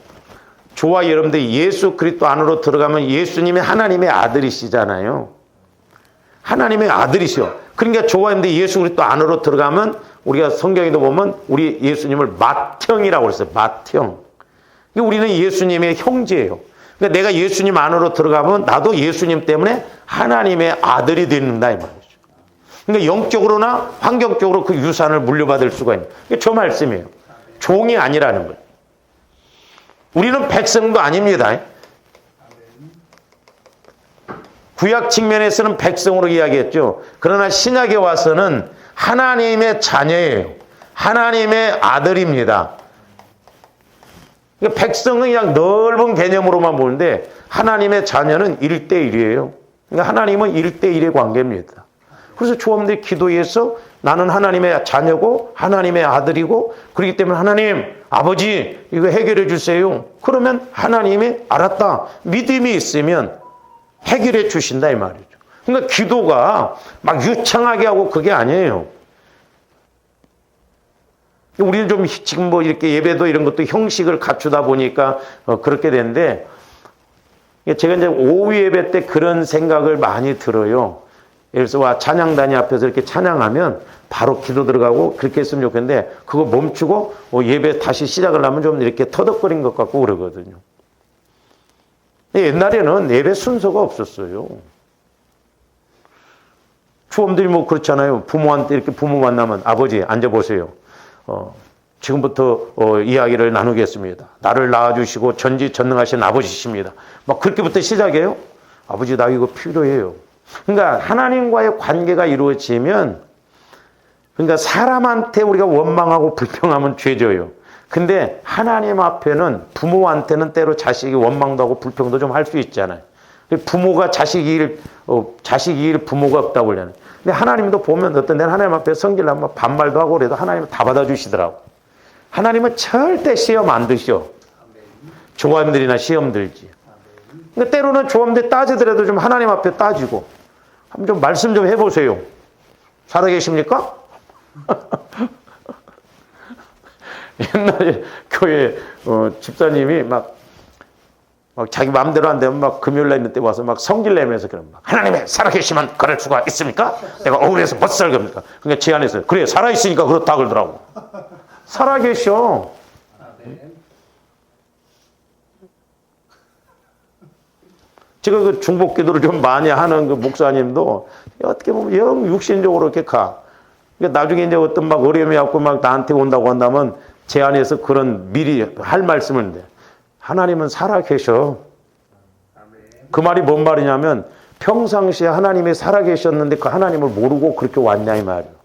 저와 여러분들이 예수 그리스도 안으로 들어가면 예수님이 하나님의 아들이시잖아요. 하나님의 아들이시오. 그러니까 저와 여러분들이 예수 그리스도 안으로 들어가면 우리가 성경에도 보면 우리 예수님을 맏형이라고 그랬어요. 맏형. 우리는 예수님의 형제예요. 그러니까 내가 예수님 안으로 들어가면 나도 예수님 때문에 하나님의 아들이 된다 이 말이죠. 그러니까 영적으로나 환경적으로 그 유산을 물려받을 수가 있는. 이게 저 말씀이에요. 종이 아니라는 거예요. 우리는 백성도 아닙니다. 구약 측면에서는 백성으로 이야기했죠. 그러나 신약에 와서는 하나님의 자녀예요. 하나님의 아들입니다. 그러니까 백성은 그냥 넓은 개념으로만 보는데 하나님의 자녀는 1대1이에요. 그러니까 하나님은 1대1의 관계입니다. 그래서 조함들이 기도해서 나는 하나님의 자녀고 하나님의 아들이고 그렇기 때문에 하나님, 아버지 이거 해결해 주세요. 그러면 하나님이 알았다. 믿음이 있으면 해결해 주신다 이 말이죠. 그러니까 기도가 막 유창하게 하고 그게 아니에요. 우리는 좀 지금 뭐 이렇게 예배도 이런 것도 형식을 갖추다 보니까 그렇게 되는데, 제가 이제 오후 예배 때 그런 생각을 많이 들어요. 예를 들어서 찬양단이 앞에서 이렇게 찬양하면 바로 기도 들어가고 그렇게 했으면 좋겠는데 그거 멈추고 예배 다시 시작을 하면 좀 이렇게 터덕거린 것 같고 그러거든요. 옛날에는 예배 순서가 없었어요. 추엄들이 뭐 그렇잖아요. 부모한테 이렇게 부모 만나면 아버지 앉아보세요. 지금부터 이야기를 나누겠습니다. 나를 낳아주시고 전지전능하신 아버지십니다. 막 그렇게부터 시작해요. 아버지 나 이거 필요해요. 그러니까 하나님과의 관계가 이루어지면, 그러니까 사람한테 우리가 원망하고 불평하면 죄져요. 근데 하나님 앞에는, 부모한테는 때로 자식이 원망도 하고 불평도 좀 할 수 있잖아요. 부모가 자식이 일 부모가 없다고 그러잖아요. 근데 하나님도 보면 어떤 데는 하나님 앞에 성질나면 반말도 하고 그래도 하나님은 다 받아주시더라고. 하나님은 절대 시험 안 드셔. 조감들이나 시험 들지. 근데 때로는 조감들 따지더라도 좀 하나님 앞에 따지고 한번 좀 말씀 좀 해보세요. 살아계십니까? 옛날에 교회 집사님이 막 자기 마음대로 안 되면 막 금요일날 있는 때 와서 막 성질 내면서 그런 막 하나님의 살아계시면 그럴 수가 있습니까? 내가 억울해서 못 살 겁니까? 그러니까 제안했어요. 그래 살아있으니까 그렇다 그러더라고. 살아계셔. 제가 그 중복 기도를 좀 많이 하는 그 목사님도 어떻게 보면 영 육신적으로 이렇게 가. 그러니까 나중에 이제 어떤 막 어려움이 왔고 막 나한테 온다고 한다면 제 안에서 그런 미리 할 말씀을 해. 하나님은 살아계셔. 그 말이 뭔 말이냐면 평상시에 하나님이 살아계셨는데 그 하나님을 모르고 그렇게 왔냐 이 말이에요.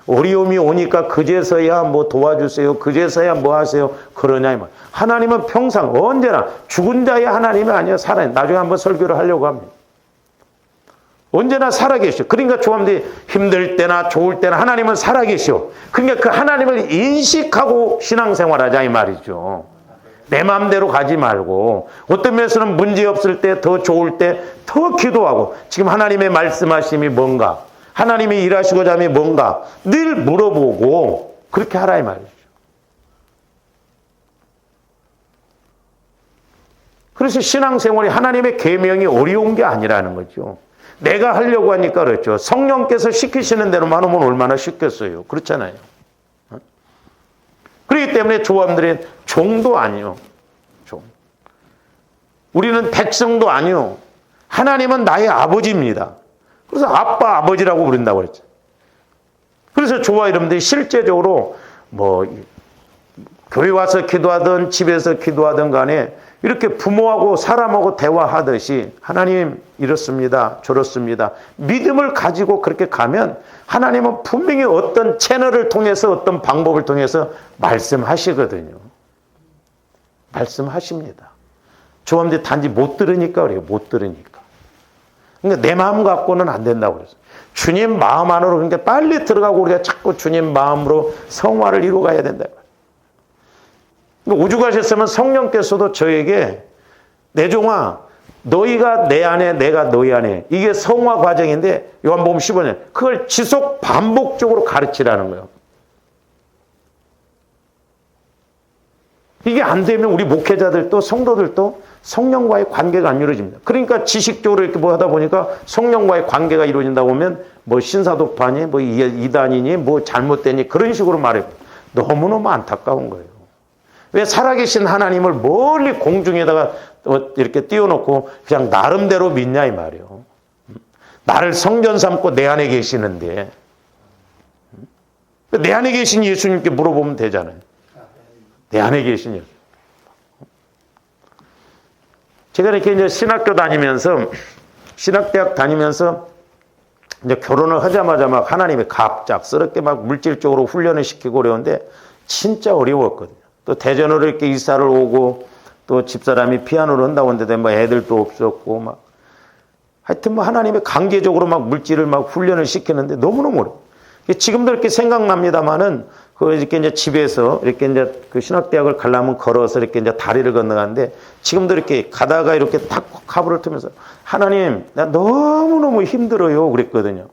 어려움이 오니까 그제서야 뭐 도와주세요. 그제서야 뭐 하세요. 그러냐 이 말. 하나님은 평상 언제나 죽은 자의 하나님이 아니에요. 살아있는. 나중에 한번 설교를 하려고 합니다. 언제나 살아계셔. 그러니까 조함들이 힘들 때나 좋을 때나 하나님은 살아계셔. 그러니까 그 하나님을 인식하고 신앙생활하자 이 말이죠. 내 마음대로 가지 말고 어떤 면에서는 문제 없을 때 더 좋을 때 더 기도하고 지금 하나님의 말씀하심이 뭔가 하나님이 일하시고자 함이 뭔가 늘 물어보고 그렇게 하라 이 말이죠. 그래서 신앙생활이 하나님의 계명이 어려운 게 아니라는 거죠. 내가 하려고 하니까 그렇죠. 성령께서 시키시는 대로만 하면 얼마나 쉽겠어요. 그렇잖아요. 그렇기 때문에 조함들은 종도 아니요. 종. 우리는 백성도 아니요. 하나님은 나의 아버지입니다. 그래서 아빠, 아버지라고 부른다고 그랬죠. 그래서 저와 여러분들이 실제적으로 교회 와서 기도하든 집에서 기도하든 간에 이렇게 부모하고 사람하고 대화하듯이 하나님 이렇습니다. 저렇습니다. 믿음을 가지고 그렇게 가면 하나님은 분명히 어떤 채널을 통해서 어떤 방법을 통해서 말씀하시거든요. 말씀하십니다. 저한테 단지 못 들으니까 그래요. 못 들으니까. 그러니까 내 마음 갖고는 안 된다고 그랬어요. 주님 마음 안으로 그러니까 빨리 들어가고 우리가 자꾸 주님 마음으로 성화를 이루어가야 된다고. 오죽하셨으면 성령께서도 저에게 내 종아 너희가 내 안에 내가 너희 안에 이게 성화 과정인데 요한복음 15년 그걸 지속 반복적으로 가르치라는 거예요. 이게 안 되면 우리 목회자들도 성도들도 성령과의 관계가 안 이루어집니다. 그러니까 지식적으로 이렇게 하다 보니까 성령과의 관계가 이루어진다 보면 신사도파니 이단이니 잘못되니 그런 식으로 말해요. 너무너무 안타까운 거예요. 왜 살아계신 하나님을 멀리 공중에다가 이렇게 띄워놓고 그냥 나름대로 믿냐 이 말이에요. 나를 성전 삼고 내 안에 계시는데 내 안에 계신 예수님께 물어보면 되잖아요. 내 안에 계신 예수. 제가 이렇게 이제 신학교 다니면서 신학대학 다니면서 이제 결혼을 하자마자 막 하나님이 갑작스럽게 막 물질적으로 훈련을 시키고 그러는데 진짜 어려웠거든요. 또 대전으로 이렇게 이사를 오고 또 집사람이 피아노를 한다고 했는데 애들도 없었고 하여튼 하나님이 강제적으로 막 물질을 막 훈련을 시키는데 너무너무 어려워. 지금도 이렇게 생각납니다만은 이렇게 이제 집에서 이렇게 이제 그 신학대학을 가려면 걸어서 이렇게 이제 다리를 건너가는데 지금도 이렇게 가다가 이렇게 탁 카브를 틀면서 하나님 나 너무너무 힘들어요 그랬거든요.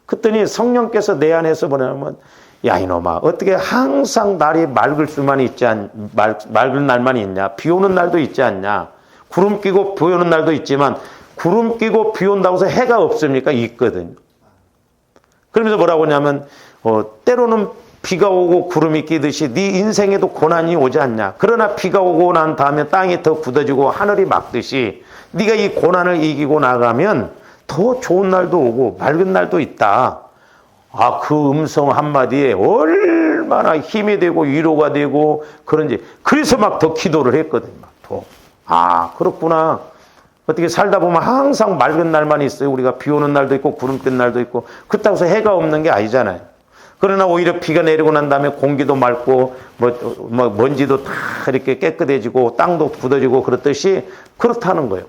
그랬더니 성령께서 내 안에서 보내면 야 이놈아 어떻게 항상 날이 맑은 날만 있냐. 비 오는 날도 있지 않냐. 구름 끼고 비 오는 날도 있지만 구름 끼고 비 온다고 해서 해가 없습니까? 있거든요. 그러면서 뭐라고 하냐면 때로는 비가 오고 구름이 끼듯이 네 인생에도 고난이 오지 않냐. 그러나 비가 오고 난 다음에 땅이 더 굳어지고 하늘이 막듯이 네가 이 고난을 이기고 나가면 더 좋은 날도 오고 맑은 날도 있다. 그 음성 한마디에 얼마나 힘이 되고 위로가 되고 그런지 그래서 막 더 기도를 했거든요. 그렇구나. 어떻게 살다 보면 항상 맑은 날만 있어요. 우리가 비 오는 날도 있고 구름 뜬 날도 있고 그렇다고 해서 해가 없는 게 아니잖아요. 그러나 오히려 비가 내리고 난 다음에 공기도 맑고 먼지도 다 이렇게 깨끗해지고 땅도 굳어지고 그렇듯이 그렇다는 거예요.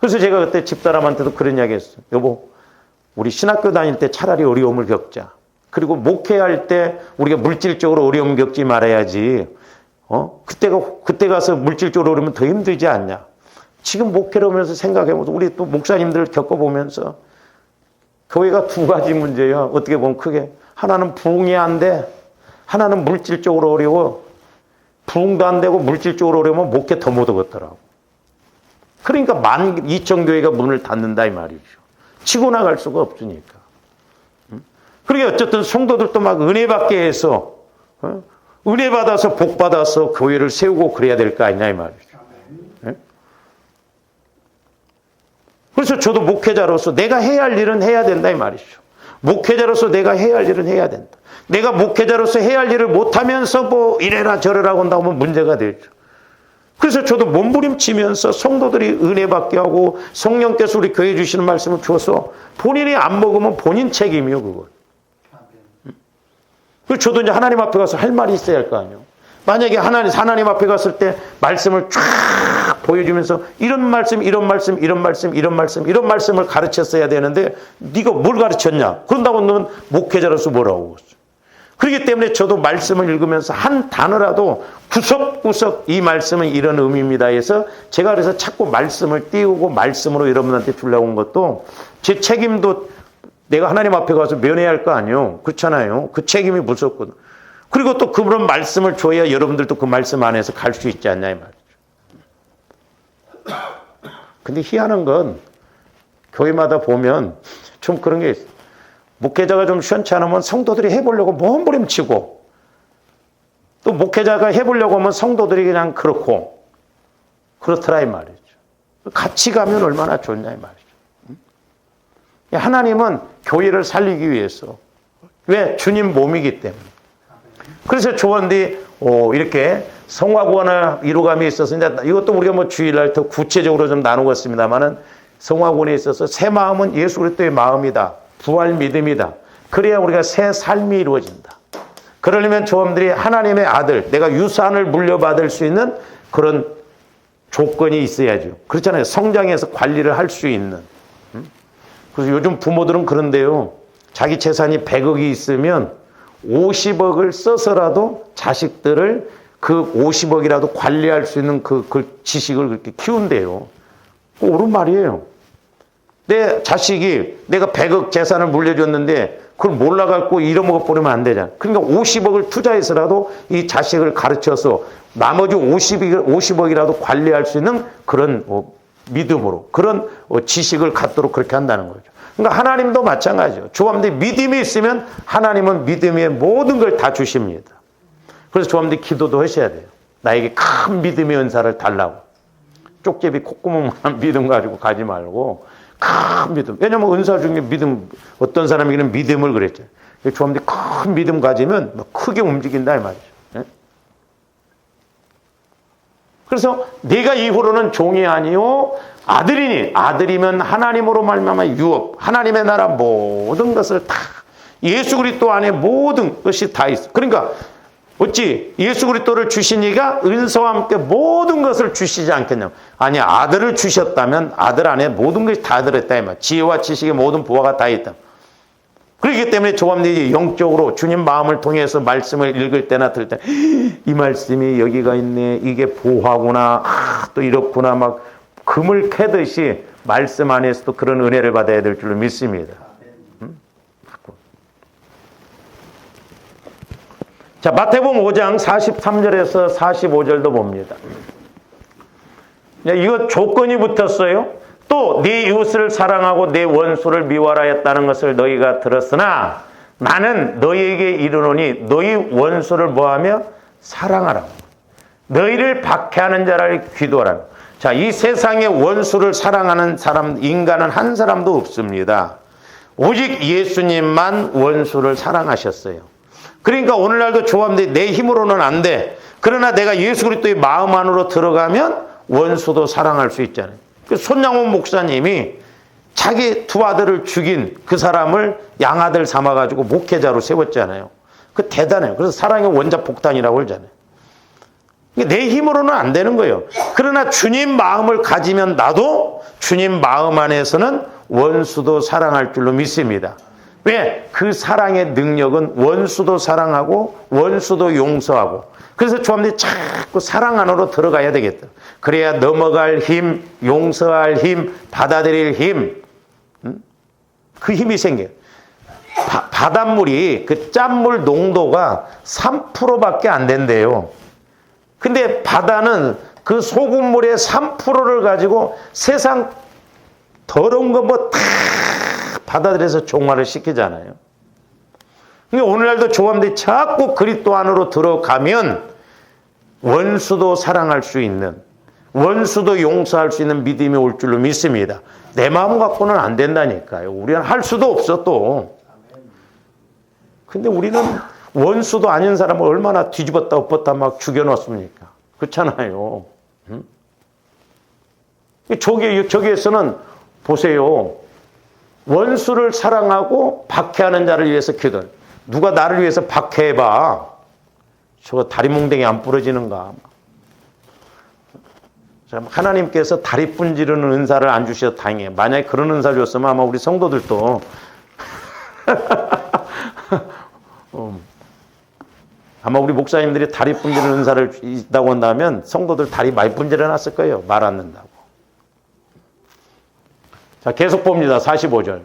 그래서 제가 그때 집사람한테도 그런 이야기 했어요. 여보 우리 신학교 다닐 때 차라리 어려움을 겪자. 그리고 목회할 때 우리가 물질적으로 어려움 겪지 말아야지. 그때 가서 물질적으로 어려우면 더 힘들지 않냐. 지금 목회를 하면서 생각해보면 우리 또 목사님들 겪어보면서 교회가 두 가지 문제예요. 어떻게 보면 크게. 하나는 부흥이 안 돼. 하나는 물질적으로 어려워. 부흥도 안 되고 물질적으로 어려우면 목회 더 못 오겠더라고. 그러니까 12,000교회가 문을 닫는다 이 말이죠. 치고 나갈 수가 없으니까. 그러니까 어쨌든 성도들도 막 은혜 받게 해서 은혜 받아서 복 받아서 교회를 세우고 그래야 될 거 아니냐 이 말이죠. 그래서 저도 목회자로서 내가 해야 할 일은 해야 된다 이 말이죠. 목회자로서 내가 해야 할 일은 해야 된다. 내가 목회자로서 해야 할 일을 못하면서 이래라 저래라 한다고 하면 문제가 되죠. 그래서 저도 몸부림치면서 성도들이 은혜 받게 하고 성령께서 우리 교회에 주시는 말씀을 줘서 본인이 안 먹으면 본인 책임이요 그거. 그래서 저도 이제 하나님 앞에 가서 할 말이 있어야 할 거 아니에요. 만약에 하나님 앞에 갔을 때 말씀을 쫙 보여주면서 이런 말씀을 가르쳤어야 되는데 네가 뭘 가르쳤냐. 그런다고 너는 목회자로서 뭐라고. 그렇기 때문에 저도 말씀을 읽으면서 한 단어라도 구석구석 이 말씀은 이런 의미입니다 해서 제가 그래서 자꾸 말씀을 띄우고 말씀으로 여러분한테 주려고 온 것도 제 책임도 내가 하나님 앞에 가서 면해야 할 거 아니에요. 그렇잖아요. 그 책임이 무섭거든. 그리고 또 그런 말씀을 줘야 여러분들도 그 말씀 안에서 갈 수 있지 않냐 이 말이죠. 근데 희한한 건 교회마다 보면 좀 그런 게 있어요. 목회자가 좀 시원치 않으면 성도들이 해보려고 몸부림치고 또 목회자가 해보려고 하면 성도들이 그냥 그렇고 그렇더라 이 말이죠. 같이 가면 얼마나 좋냐 이 말이죠. 하나님은 교회를 살리기 위해서. 왜? 주님 몸이기 때문에. 그래서 조언들이 이렇게 성화구원을 이루감이 있어서 이제 이것도 우리가 뭐 주일날 더 구체적으로 좀 나누겠습니다만은 성화구원에 있어서 새 마음은 예수 그리스도의 마음이다. 부활 믿음이다. 그래야 우리가 새 삶이 이루어진다. 그러려면 조언들이 하나님의 아들, 내가 유산을 물려받을 수 있는 그런 조건이 있어야죠. 그렇잖아요. 성장해서 관리를 할 수 있는. 그래서 요즘 부모들은 그런데요. 자기 재산이 100억이 있으면 50억을 써서라도 자식들을 그 50억이라도 관리할 수 있는 그 지식을 그렇게 키운대요. 옳은 말이에요. 내 자식이 내가 100억 재산을 물려줬는데 그걸 몰라갖고 잃어먹어 버리면 안 되잖아. 그러니까 50억을 투자해서라도 이 자식을 가르쳐서 나머지 50억이라도 관리할 수 있는 그런 믿음으로 그런 지식을 갖도록 그렇게 한다는 거죠. 그러니까 하나님도 마찬가지죠. 조함들 믿음이 있으면 하나님은 믿음의 모든 걸 다 주십니다. 그래서 조함들 기도도 하셔야 돼요. 나에게 큰 믿음의 은사를 달라고. 쪽제비 콧구멍만한 믿음 가지고 가지 말고 큰 믿음. 왜냐면 은사 중에 믿음, 어떤 사람에게는 믿음을 그랬죠. 조함들이 큰 믿음 가지면 크게 움직인다 이 말이죠. 그래서 내가 이후로는 종이 아니요 아들이니, 아들이면 하나님으로 말미암아 유업, 하나님의 나라 모든 것을 다 예수 그리스도 안에 모든 것이 다 있어. 그러니까 어찌 예수 그리스도를 주신 이가 은사와 함께 모든 것을 주시지 않겠냐고. 아니, 아들을 주셨다면 아들 안에 모든 것이 다 들었다 이 말. 지혜와 지식의 모든 부하가 다 있다. 그렇기 때문에 조합들이 영적으로 주님 마음을 통해서 말씀을 읽을 때나 들을 때 이 말씀이 여기가 있네. 이게 보화구나. 또 이렇구나. 막 금을 캐듯이 말씀 안에서도 그런 은혜를 받아야 될 줄로 믿습니다. 자, 마태복음 5장 43절에서 45절도 봅니다. 이거 조건이 붙었어요. 또 네 이웃을 사랑하고 내 원수를 미워하였다는 것을 너희가 들었으나 나는 너희에게 이르노니 너희 원수를 뭐하며 사랑하라. 너희를 박해하는 자를 기도하라. 자, 이 세상에 원수를 사랑하는 사람, 인간은 한 사람도 없습니다. 오직 예수님만 원수를 사랑하셨어요. 그러니까 오늘날도 조합들이 내 힘으로는 안 돼. 그러나 내가 예수 그리스도의 마음 안으로 들어가면 원수도 사랑할 수 있잖아요. 손양원 목사님이 자기 두 아들을 죽인 그 사람을 양아들 삼아가지고 목회자로 세웠잖아요. 그 대단해요. 그래서 사랑의 원자폭탄이라고 그러잖아요. 내 힘으로는 안 되는 거예요. 그러나 주님 마음을 가지면 나도 주님 마음 안에서는 원수도 사랑할 줄로 믿습니다. 왜? 그 사랑의 능력은 원수도 사랑하고 원수도 용서하고. 그래서 조합들이 자꾸 사랑 안으로 들어가야 되겠다. 그래야 넘어갈 힘, 용서할 힘, 받아들일 힘, 그 힘이 생겨요. 바닷물이 그 짠물 농도가 3%밖에 안 된대요. 근데 바다는 그 소금물의 3%를 가지고 세상 더러운 거 뭐 다 받아들여서 종말을 시키잖아요. 그러니까 오늘날도 조함들이 자꾸 그리스도 안으로 들어가면 원수도 사랑할 수 있는, 원수도 용서할 수 있는 믿음이 올 줄로 믿습니다. 내 마음 갖고는 안 된다니까요. 우리는 할 수도 없어 또. 근데 우리는 원수도 아닌 사람을 얼마나 뒤집었다 엎었다 막 죽여놨습니까? 그렇잖아요. 응? 저기에서는 보세요. 원수를 사랑하고 박해하는 자를 위해서 기도해. 누가 나를 위해서 박해해봐. 저거 다리 몽댕이 안 부러지는가. 하나님께서 다리 분지르는 은사를 안 주셔도 다행이에요. 만약에 그런 은사 줬으면 아마 우리 성도들도 아마 우리 목사님들이 다리 분지르는 은사를 있다고 한다면 성도들 다리 많이 분지러 놨을 거예요. 말 안 듣는다고. 자, 계속 봅니다. 45절.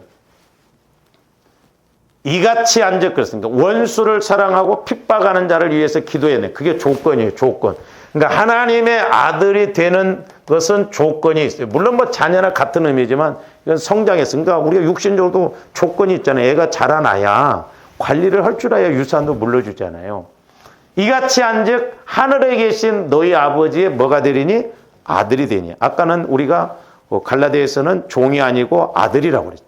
이같이 안적 그렇습니다. 원수를 사랑하고 핍박하는 자를 위해서 기도해야 돼. 그게 조건이에요. 조건. 그러니까 하나님의 아들이 되는 것은 조건이 있어요. 물론 뭐 자녀나 같은 의미지만 이건 성장해서. 그러니까 우리가 육신적으로도 조건이 있잖아요. 애가 자라나야 관리를 할 줄 알아야 유산도 물려주잖아요. 이같이 한즉 하늘에 계신 너희 아버지의 뭐가 되리니? 아들이 되니. 아까는 우리가 갈라디아에서는 종이 아니고 아들이라고 그랬죠.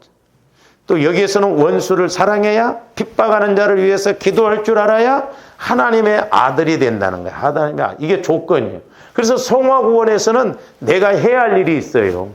또 여기에서는 원수를 사랑해야, 핍박하는 자를 위해서 기도할 줄 알아야 하나님의 아들이 된다는 거예요. 하나님의 아들. 이게 조건이에요. 그래서 성화구원에서는 내가 해야 할 일이 있어요.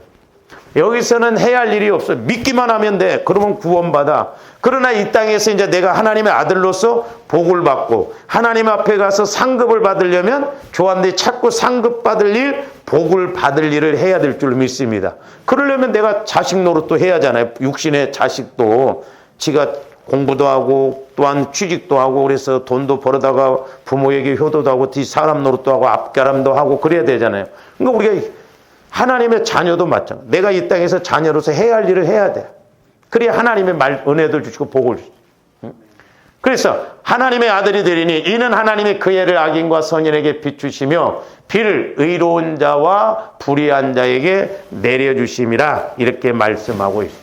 여기서는 해야 할 일이 없어요. 믿기만 하면 돼. 그러면 구원받아. 그러나 이 땅에서 이제 내가 하나님의 아들로서 복을 받고 하나님 앞에 가서 상급을 받으려면 조한들이 자꾸 상급 받을 일, 복을 받을 일을 해야 될 줄 믿습니다. 그러려면 내가 자식 노릇도 해야 하잖아요. 육신의 자식도 지가 공부도 하고 또한 취직도 하고 그래서 돈도 벌어다가 부모에게 효도도 하고 뒤 사람 노릇도 하고 앞가람도 하고 그래야 되잖아요. 그러니까 우리가 하나님의 자녀도 마찬가지. 내가 이 땅에서 자녀로서 해야 할 일을 해야 돼. 그래야 하나님의 은혜도 주시고 복을 주시고. 그래서 하나님의 아들이 되리니 이는 하나님이 그 애를 악인과 선인에게 비추시며 비를 의로운 자와 불의한 자에게 내려주심이라 이렇게 말씀하고 있습니다.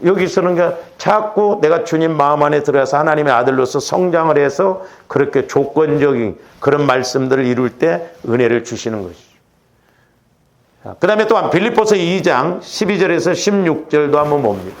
여기서는 자꾸 내가 주님 마음 안에 들어가서 하나님의 아들로서 성장을 해서 그렇게 조건적인 그런 말씀들을 이룰 때 은혜를 주시는 것이죠. 그 다음에 또한 빌립보서 2장 12절에서 16절도 한번 봅니다.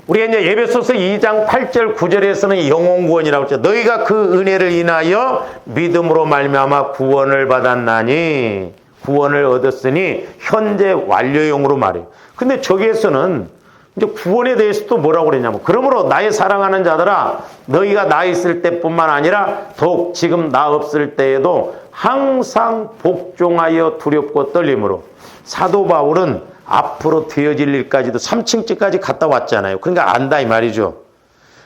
우리가 이제 에베소서 2장 8절 9절에서는 영혼구원이라고 했죠. 너희가 그 은혜를 인하여 믿음으로 말미암아 구원을 받았나니 구원을 얻었으니 현재 완료형으로 말해요. 근데 저기에서는 이제 구원에 대해서 또 뭐라고 그랬냐면 그러므로 나의 사랑하는 자들아 너희가 나 있을 때뿐만 아니라 더욱 지금 나 없을 때에도 항상 복종하여 두렵고 떨림으로. 사도 바울은 앞으로 되어질 일까지도 3층째까지 갔다 왔잖아요. 그러니까 안다 이 말이죠.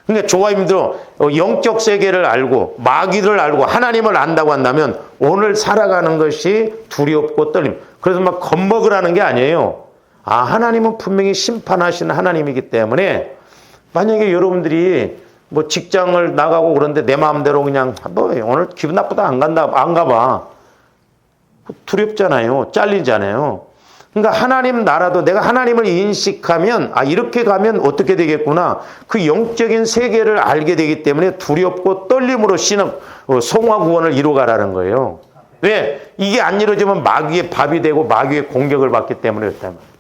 그러니까 조아님도 영적 세계를 알고 마귀를 알고 하나님을 안다고 한다면 오늘 살아가는 것이 두렵고 떨림. 그래서 막 겁먹으라는 게 아니에요. 아, 하나님은 분명히 심판하시는 하나님이기 때문에 만약에 여러분들이 뭐 직장을 나가고 그런데 내 마음대로 그냥 뭐 오늘 기분 나쁘다 안 가봐. 두렵잖아요. 잘리잖아요. 그러니까 하나님 나라도 내가 하나님을 인식하면 아 이렇게 가면 어떻게 되겠구나. 그 영적인 세계를 알게 되기 때문에 두렵고 떨림으로 성화구원을 이루어가라는 거예요. 왜? 이게 안 이루어지면 마귀의 밥이 되고 마귀의 공격을 받기 때문에 그렇단 말이에요.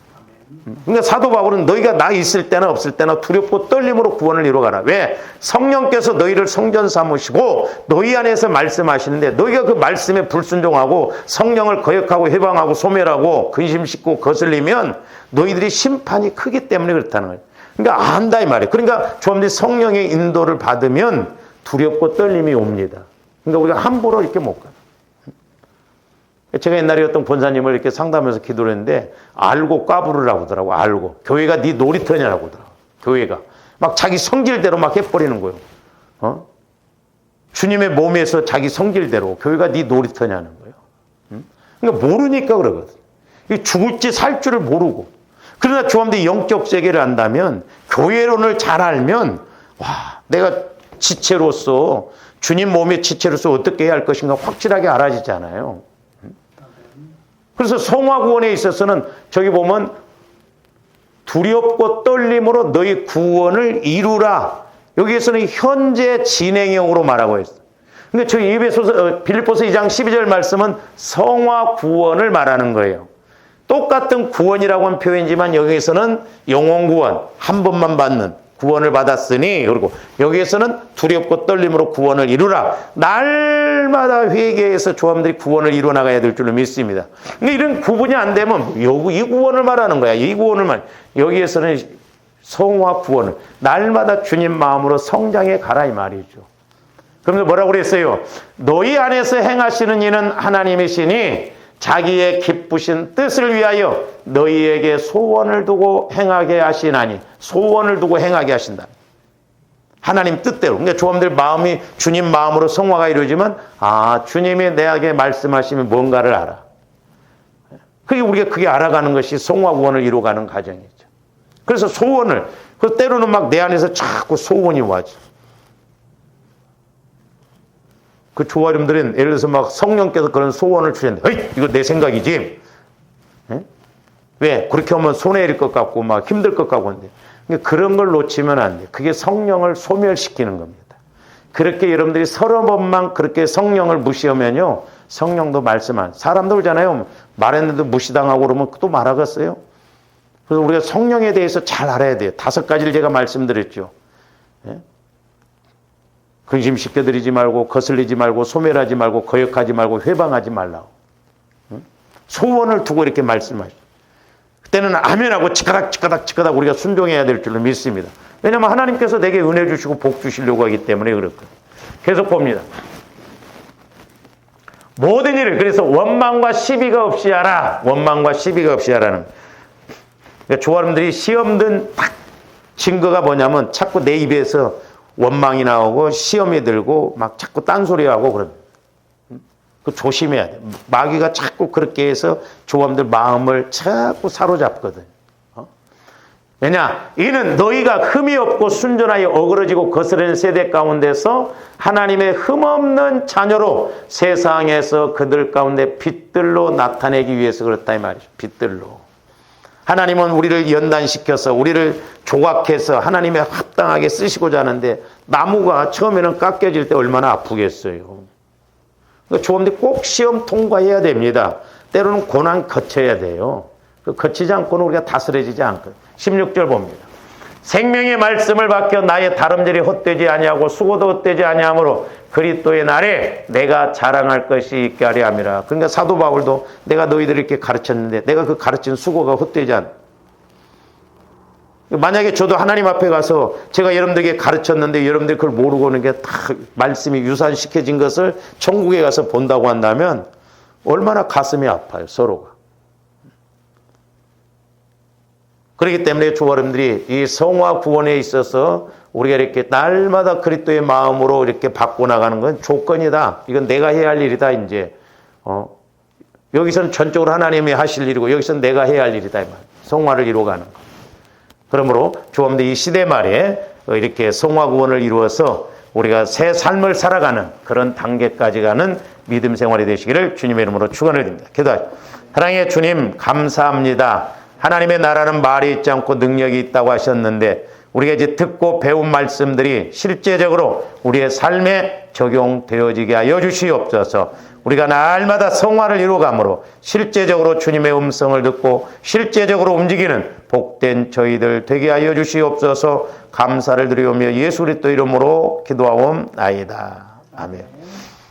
그러니까 사도 바울은 너희가 나 있을 때나 없을 때나 두렵고 떨림으로 구원을 이루어가라. 왜? 성령께서 너희를 성전 삼으시고 너희 안에서 말씀하시는데 너희가 그 말씀에 불순종하고 성령을 거역하고 해방하고 소멸하고 근심 싣고 거슬리면 너희들이 심판이 크기 때문에 그렇다는 거예요. 그러니까 안다 이 말이에요. 그러니까 좀 성령의 인도를 받으면 두렵고 떨림이 옵니다. 그러니까 우리가 함부로 이렇게 못 가요. 제가 옛날에 어떤 본사님을 이렇게 상담하면서 기도를 했는데 알고 까부르라고 하더라고. 알고. 교회가 네 놀이터냐라고 하더라고. 교회가. 막 자기 성질대로 막 해버리는 거예요. 주님의 몸에서 자기 성질대로 교회가 네 놀이터냐는 거예요. 그러니까 모르니까 그러거든. 죽을지 살 줄을 모르고. 그러나 주님들이 영적 세계를 안다면 교회론을 잘 알면 와 내가 지체로서 주님 몸의 지체로서 어떻게 해야 할 것인가 확실하게 알아지잖아요. 그래서 성화구원에 있어서는 저기 보면 두렵고 떨림으로 너희 구원을 이루라. 여기에서는 현재 진행형으로 말하고 있어요. 근데 저기 빌립보서 2장 12절 말씀은 성화구원을 말하는 거예요. 똑같은 구원이라고 하는 표현이지만 여기에서는 영혼구원, 한 번만 받는 구원을 받았으니 그리고 여기에서는 두렵고 떨림으로 구원을 이루라. 날마다 회개해서 조함들이 구원을 이루어 나가야 될 줄로 믿습니다. 근데 이런 구분이 안 되면 이 구원을 말하는 거야. 이 구원을 여기에서는 성화 구원을 날마다 주님 마음으로 성장해 가라 이 말이죠. 그러면서 뭐라고 그랬어요? 너희 안에서 행하시는 이는 하나님이시니 자기의 기쁘신 뜻을 위하여 너희에게 소원을 두고 행하게 하시나니. 소원을 두고 행하게 하신다. 하나님 뜻대로. 그러니까 조함들 마음이 주님 마음으로 성화가 이루어지면 아 주님이 내게 말씀하시면 뭔가를 알아. 그게 우리가 그게 알아가는 것이 성화 구원을 이루어가는 과정이죠. 그래서 소원을 그 때로는 막 내 안에서 자꾸 소원이 와죠. 그 조아림들은 예를 들어서 막 성령께서 그런 소원을 주셨는데 에이 이거 내 생각이지. 에? 왜? 그렇게 하면 손해일 것 같고 막 힘들 것 같고 한데 그런 걸 놓치면 안 돼. 그게 성령을 소멸시키는 겁니다. 그렇게 여러분들이 서너 번만 그렇게 성령을 무시하면요, 성령도 말씀한 사람들 그러잖아요. 말했는데도 무시당하고 그러면 또 말하겠어요. 그래서 우리가 성령에 대해서 잘 알아야 돼요. 5가지를 제가 말씀드렸죠. 예? 근심시켜드리지 말고, 거슬리지 말고, 소멸하지 말고, 거역하지 말고, 회방하지 말라고. 소원을 두고 이렇게 말씀하시죠. 그때는 아멘하고 치까닥 우리가 순종해야 될 줄로 믿습니다. 왜냐하면 하나님께서 내게 은혜 주시고 복 주시려고 하기 때문에 그렇거든요. 계속 봅니다. 모든 일을, 그래서 원망과 시비가 없이 하라. 원망과 시비가 없이 하라는. 그러니까 조아름들이 시험 든 증거가 뭐냐면 자꾸 내 입에서 원망이 나오고 시험이 들고 막 자꾸 딴소리하고 그럽니다. 그 조심해야 돼. 마귀가 자꾸 그렇게 해서 조아름들 마음을 자꾸 사로잡거든. 왜냐? 이는 너희가 흠이 없고 순전하여 어그러지고 거스르는 세대 가운데서 하나님의 흠없는 자녀로 세상에서 그들 가운데 빛들로 나타내기 위해서 그렇다 이 말이죠. 빛들로. 하나님은 우리를 연단시켜서 우리를 조각해서 하나님의 합당하게 쓰시고자 하는데 나무가 처음에는 깎여질 때 얼마나 아프겠어요. 그러니까 조금들 꼭 시험 통과해야 됩니다. 때로는 고난 거쳐야 돼요. 거치지 않고는 우리가 다스려지지 않거든요. 16절 봅니다. 생명의 말씀을 받겨 나의 다름질이 헛되지 아니하고 수고도 헛되지 아니하므로 그리스도의 날에 내가 자랑할 것이 있게 하려 함이라. 그러니까 사도 바울도 내가 너희들을 이렇게 가르쳤는데 내가 그 가르친 수고가 헛되지 않. 만약에 저도 하나님 앞에 가서 제가 여러분들에게 가르쳤는데 여러분들이 그걸 모르고 오는 게 다 말씀이 유산시켜진 것을 천국에 가서 본다고 한다면 얼마나 가슴이 아파요, 서로가. 그렇기 때문에 주 여러분들이 이 성화 구원에 있어서 우리가 이렇게 날마다 그리스도의 마음으로 이렇게 바꿔나가는 건 조건이다. 이건 내가 해야 할 일이다, 이제. 여기서는 전적으로 하나님이 하실 일이고, 여기서는 내가 해야 할 일이다, 이 말. 성화를 이루어가는 거. 그러므로 주 여러분들 이 시대 말에 이렇게 성화 구원을 이루어서 우리가 새 삶을 살아가는 그런 단계까지 가는 믿음 생활이 되시기를 주님의 이름으로 축원을 드립니다. 기도하시죠. 사랑의 주님, 감사합니다. 하나님의 나라는 말이 있지 않고 능력이 있다고 하셨는데 우리가 이제 듣고 배운 말씀들이 실제적으로 우리의 삶에 적용되어지게 하여 주시옵소서. 우리가 날마다 성화를 이루어가므로 실제적으로 주님의 음성을 듣고 실제적으로 움직이는 복된 저희들 되게 하여 주시옵소서. 감사를 드리오며 예수 그리스도 이름으로 기도하옵나이다. 아멘.